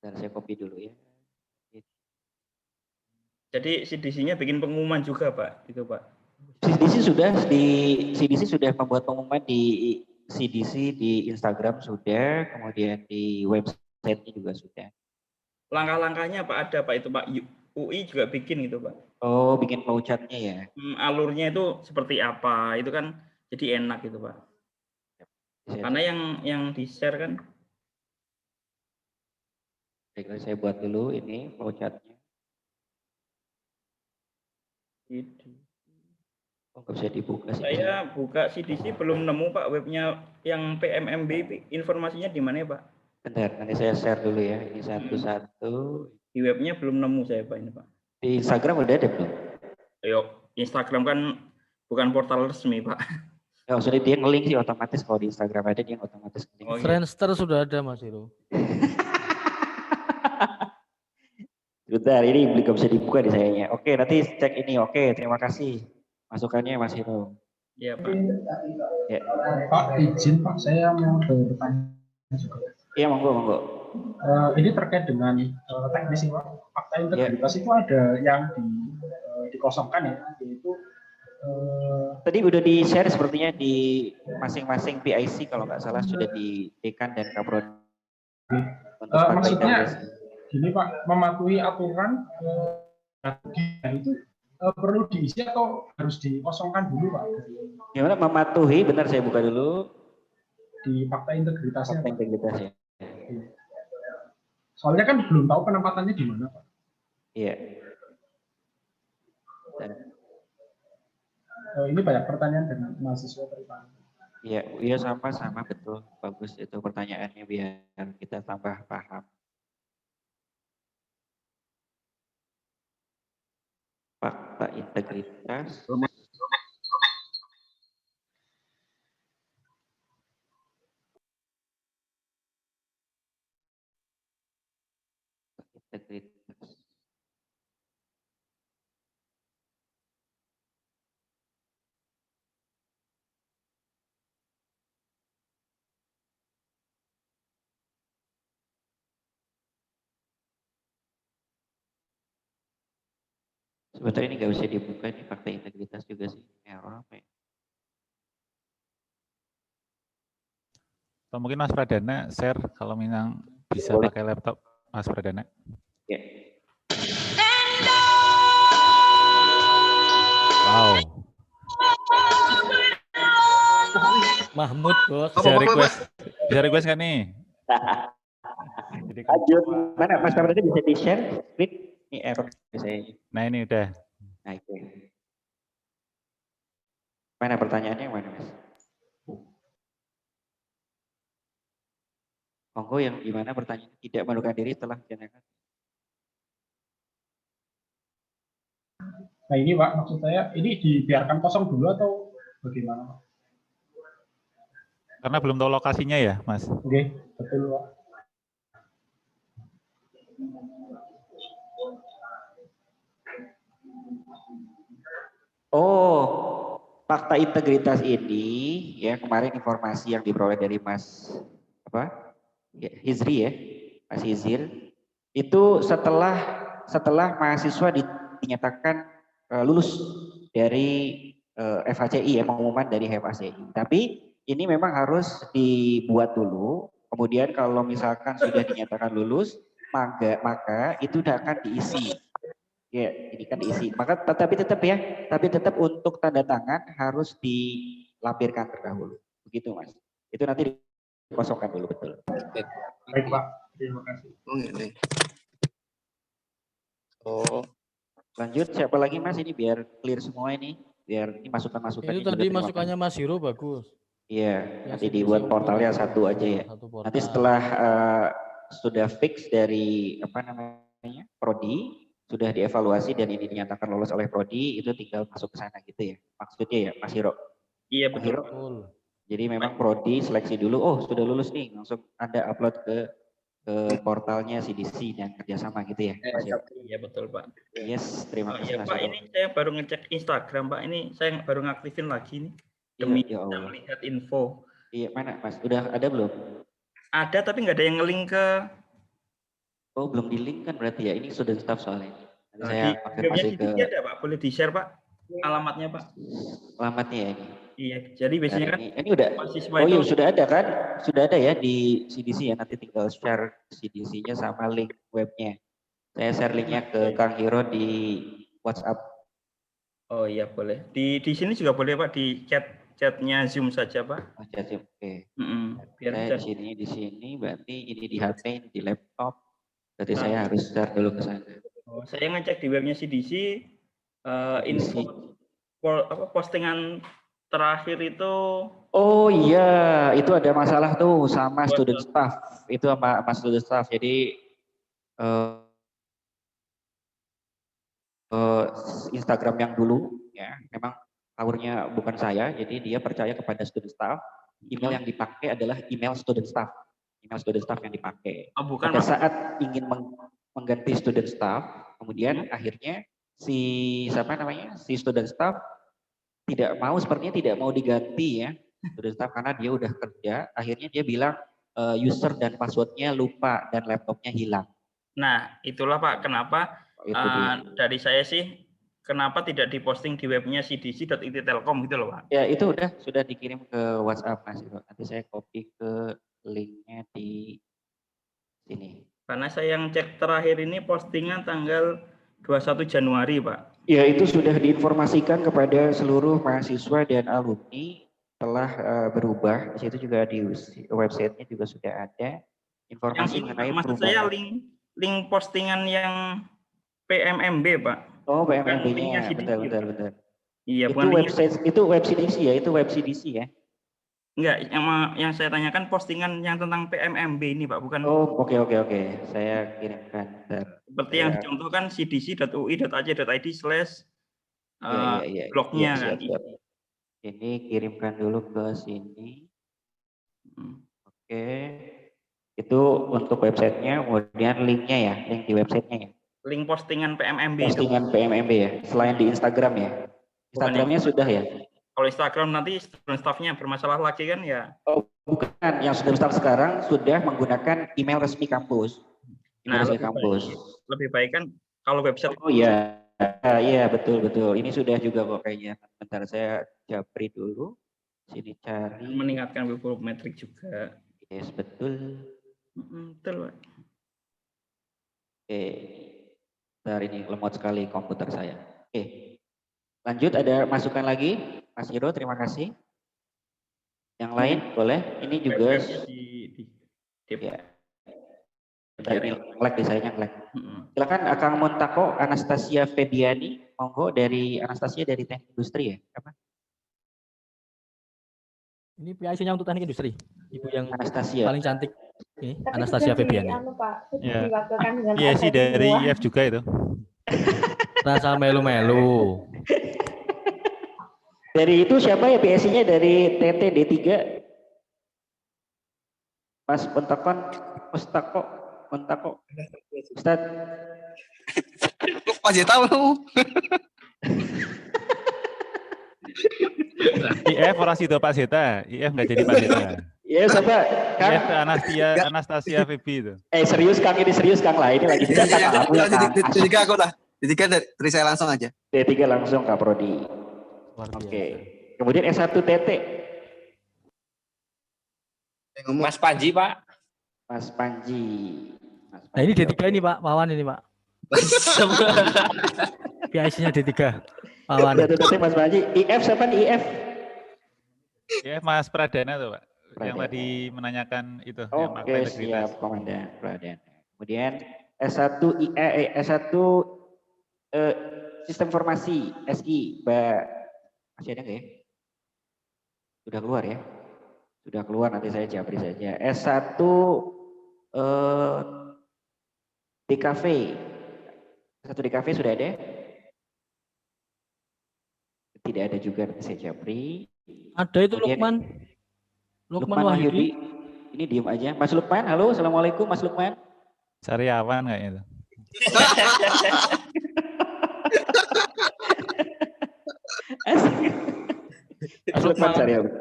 Dan saya copy dulu ya. Jadi CDC-nya bikin pengumuman juga, Pak. Itu, Pak. CDC sudah membuat pengumuman di CDC di Instagram sudah, kemudian di website-nya juga sudah. Langkah-langkahnya Pak ada, Pak, itu Pak. UI juga bikin gitu, Pak. Oh, bikin flowchart-nya ya. Alurnya itu seperti apa? Itu kan jadi enak gitu, Pak. Karena yang di-share kan. Baiklah, saya buat dulu ini flowchart-nya. Oh, nggak bisa dibuka sih. Saya buka CDC belum nemu, Pak, webnya yang PMMB, informasinya di mana ya, Pak? Bentar, nanti saya share dulu ya. Ini satu-satu. Di webnya belum nemu saya, Pak, ini, Pak. Di Instagram udah ada belum? Ayo, Instagram kan bukan portal resmi, Pak. Ya, maksudnya dia nge-link sih otomatis, kalau di Instagram ada dia otomatis nge-link. Oh, Friendster sudah ada, Mas Hiro. Bentar, ini belum bisa dibuka di sayanya. Oke, nanti cek ini. Oke, terima kasih masukannya Mas Hiro. Iya, Pak. Ya. Pak, izin Pak, saya mau bertanya juga. Iya, monggo. Ini terkait dengan teknis Pak. Fakta integritas itu ada yang dikosongkan ya, yaitu tadi udah di-share sepertinya di masing-masing PIC kalau nggak salah sudah di Dekan dan Kaprodi. Maksudnya gini Pak, mematuhi aturan itu perlu diisi atau harus dikosongkan dulu Pak? Gimana mematuhi? Benar, saya buka dulu. Di fakta integritasnya. Fakta integritasnya. Soalnya kan belum tahu penempatannya di mana Pak. Iya. Ini banyak pertanyaan dari mahasiswa terutama. Iya, sama betul. Bagus itu pertanyaannya biar kita tambah paham. Fakta integritas. Integritas. Sebetulnya ini nggak bisa dibuka, ini fakta integritas juga sih. Error apa ya? Atau mungkin Mas Pradana share kalau memang bisa pakai laptop Mas Pradana. Ya. Wow. Mahmud, Bos. Bisa request nggak nih? Lanjut. Mana Mas Pradana bisa di-share screen? Ini error biasanya. Nah, ini udah. Nah, itu. Mana pertanyaannya mana, Mas? Monggo yang gimana pertanyaan tidak mengundurkan diri setelah dinyatakan. Nah ini Pak, maksud saya ini dibiarkan kosong dulu atau bagaimana Pak? Karena belum tahu lokasinya ya, Mas. Oke, betul Pak. Oh, fakta integritas ini ya kemarin informasi yang diperoleh dari Mas Hizri ya, Mas Hizir itu setelah mahasiswa dinyatakan lulus dari FHCI ya, pengumuman dari FHCI. Tapi ini memang harus dibuat dulu. Kemudian kalau misalkan sudah dinyatakan lulus, maka itu sudah akan diisi. Ya, ini kan diisi. Maka tapi tetap untuk tanda tangan harus dilampirkan terdahulu. Begitu, Mas. Itu nanti dikosongkan dulu, betul. Baik, Pak. Terima kasih. Oh. Lanjut, siapa lagi, Mas? Ini biar clear semua ini. Biar ini masukan-masukan. Itu tadi masukannya Mas Hiro bagus. Iya, nanti dibuat portalnya satu aja ya. Nanti setelah sudah fix dari prodi, sudah dievaluasi dan ini dinyatakan lolos oleh prodi, itu tinggal masuk ke sana gitu ya. Maksudnya ya, Mas Hiro. Iya Mas betul. Hiro. Jadi memang prodi seleksi dulu, oh sudah lulus nih, langsung Anda upload ke portalnya CDC dan kerjasama gitu ya, Mas Hiro. Iya betul Pak. Yes, terima kasih Ya, Mas Pak, Hiro. ini saya baru ngecek Instagram Pak, ini saya baru ngaktifin lagi nih demi ya bisa melihat info. Iya, mana Mas? Udah ada belum? Ada tapi nggak ada yang nge-link ke. Oh, belum di link kan berarti ya, ini student staff soalnya. Nanti saya Di konfirmasi ke. ada Pak, boleh di-share Pak alamatnya Pak? Alamatnya ya ini. Iya, jadi biasanya kan ini udah. Oh iya, sudah ada kan? Sudah ada ya di CDC ya, nanti tinggal share CDC-nya sama link webnya. Saya share linknya ke Kang Hiro di WhatsApp. Oh iya boleh. Di sini juga boleh Pak, di chatnya Zoom saja Pak. Oh, chat Zoom, oke. Biar saya di sini berarti ini di HP, ini di laptop. Berarti saya harus share dulu ke sana. Oh, saya ngecek di webnya CDC, info postingan terakhir itu. Oh iya, itu ada masalah tuh sama student staff. Itu sama student staff. Jadi Instagram yang dulu ya, memang powernya bukan saya, jadi dia percaya kepada student staff. Email yang dipakai adalah email student staff. Email student staff yang dipakai. Pada saat ingin mengganti student staff, kemudian akhirnya si student staff sepertinya tidak mau diganti ya student staff karena dia udah kerja. Akhirnya dia bilang user dan passwordnya lupa dan laptopnya hilang. Nah itulah Pak kenapa dari saya sih kenapa tidak diposting di webnya cdc.it-telkom gitu loh Pak. Ya itu sudah dikirim ke WhatsApp Mas. Nanti saya copy ke linknya di sini. Karena saya yang cek terakhir ini postingan tanggal 21 Januari Pak. Ya itu sudah diinformasikan kepada seluruh mahasiswa dan alumni telah berubah. Di situ juga di websitenya juga sudah ada informasi mengenai maksud perubahan. saya link postingan yang PMMB Pak. Oh PMMB-nya, betul. Iya, itu website itu web CDC ya, itu web CDC ya. Enggak, yang saya tanyakan postingan yang tentang PMMB ini Pak, bukan. Oh, oke. Saya kirimkan. Seperti yang dicontohkan cdc.ui.ac.id/blognya kan. Siap. Ini kirimkan dulu ke sini. Oke. Itu untuk websitenya, kemudian linknya ya, link di websitenya ya. Link postingan PMMB postingan itu. PMMB ya, selain di Instagram ya. Instagramnya sudah ya. Kalau Instagram nanti student staff-nya bermasalah lagi kan ya? Oh, bukan. Yang student staff sekarang sudah menggunakan email resmi kampus. Lebih baik kan kalau website. Oh iya. Iya, betul. Ini sudah juga kok kayaknya. Bentar saya japri dulu. Sini cari. Meningkatkan metrik juga. Yes, betul. Betul, Pak. Oke. Bentar, ini lemot sekali komputer saya. Oke. Lanjut, ada masukan lagi? Mas Hiro, terima kasih. Yang lain boleh? Ini juga ya. Ini nge-lag di saya nge-lag. Silakan Akang Montako Anastasia Fediani, monggo dari Anastasia dari Teknik Industri ya. Apa? Ini PIC-nya untuk Teknik Industri. Ibu yang Anastasia paling cantik. Ini Anastasia Febiani. Ya. PIC dari IF juga itu. Rasa melu-melu. Dari itu siapa ya PSC-nya dari TT D3? Mas Montako. Ustaz. Masih tahu. IF orang situ Pak Zeta. IF nggak jadi Pak Zeta. Iya, coba Kang. IF Anastasia Febi itu. Serius Kang, ini serius Kang lah. Ini lagi dikata aku ya Kang. D3 aku lah. D3 dari saya langsung aja. D3 langsung Kak Prodi. Oke. Kemudian S1 TT. Mas Panji, Pak. Mas Panji. Nah, ini D3 ini Pak, Wawan ini Pak. PIC-nya D3. Wawan. Mas Panji. IF siapa nih IF? IF Mas Pradana tuh Pak. Yang tadi menanyakan itu. Oke, siap Komandan Pradana. Kemudian S1 Sistem Informasi SI, Mbak, masih ada nggak ya? Sudah keluar ya? Sudah keluar, nanti saya japri saja. S1 DKV, Satu DKV sudah ada? Tidak ada juga saya Japri. Ada itu Lukman. Lukman Wahyudi. Ini diem aja. Mas Lukman, halo, assalamualaikum Mas Lukman. Sariawan kayaknya itu. Mas Lukman Sariawan.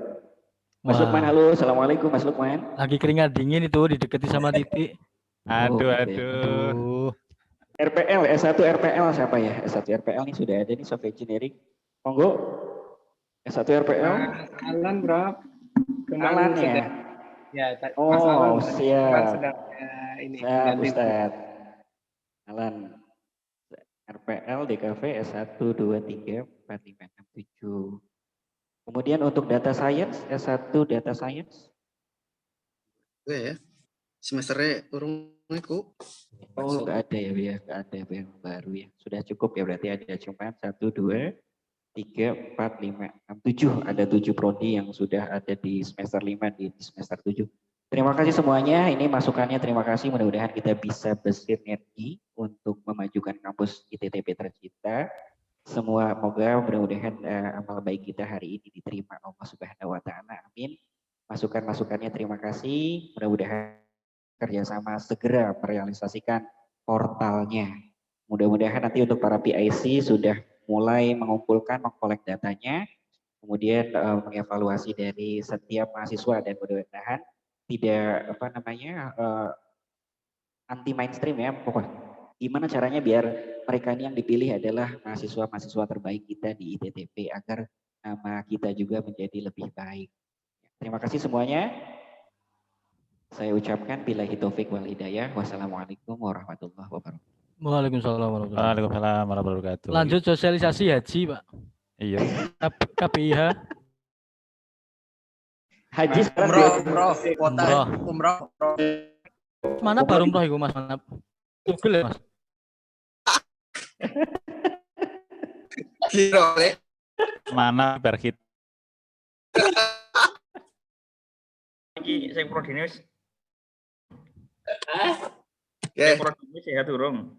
Mas Lukman, halo, assalamualaikum Mas Lukman. Lagi keringat dingin itu dideketi sama Titik. Aduh. RPL, S1 RPL siapa ya? S1 RPL ini sudah ada nih software engineering. Monggo. S1 RPL. Alan, Bro. Alan ya. Ya, oh, siap. Ini siap, Ustaz. Alan. RPL, DKV, S1, 2, 3, 4, 5, 6, 7. Kemudian untuk data science, S1 data science. Ya. Semesternya urung aku. Oh, nggak ada ya, nggak ada yang baru ya. Sudah cukup ya, berarti ada cuma 1, 2, 3, 4, 5, 6, 7. Ada 7 prodi yang sudah ada di semester 5, di semester 7. Terima kasih semuanya, ini masukannya terima kasih. Mudah-mudahan kita bisa bersinergi untuk memajukan kampus ITTP tercinta. Semua moga mudah-mudahan amal baik kita hari ini diterima Allah Subhanahu wa taala. Amin. Masukan-masukannya terima kasih. Mudah-mudahan kerjasama segera merealisasikan portalnya. Mudah-mudahan nanti untuk para PIC sudah mulai mengumpulkan, mengkolek datanya, kemudian mengevaluasi dari setiap mahasiswa dan mudah-mudahan tidak anti mainstream ya, pokoknya gimana caranya biar mereka ini yang dipilih adalah mahasiswa-mahasiswa terbaik kita di ITTP agar nama kita juga menjadi lebih baik. Terima kasih semuanya. Saya ucapkan billahi taufik wal hidayah. Wassalamualaikum warahmatullahi wabarakatuh. Waalaikumsalam warahmatullahi wabarakatuh. Lanjut sosialisasi haji, Pak. Iya. KPIH. Haji umroh. Mana baru umroh itu Mas Manap? Google ya Mas? Mana berhit? Iki saya prodine wis. Ya. Prodine sehat durung.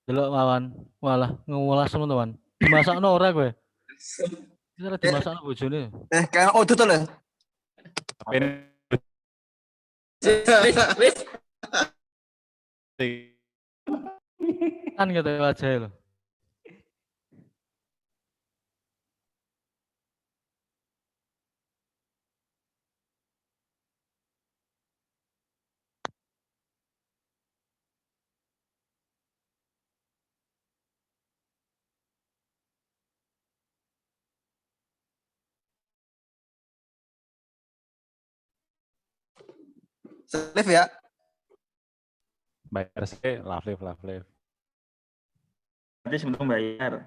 Delok mawon. Walah, ngulas teman-teman. Dimasakno ora kowe? Kita dimasakno bojone. Kayak tuh lho. Wis. Kan gitu aja loh. Live ya. Bayar sih, live. Nanti sebelum bayar.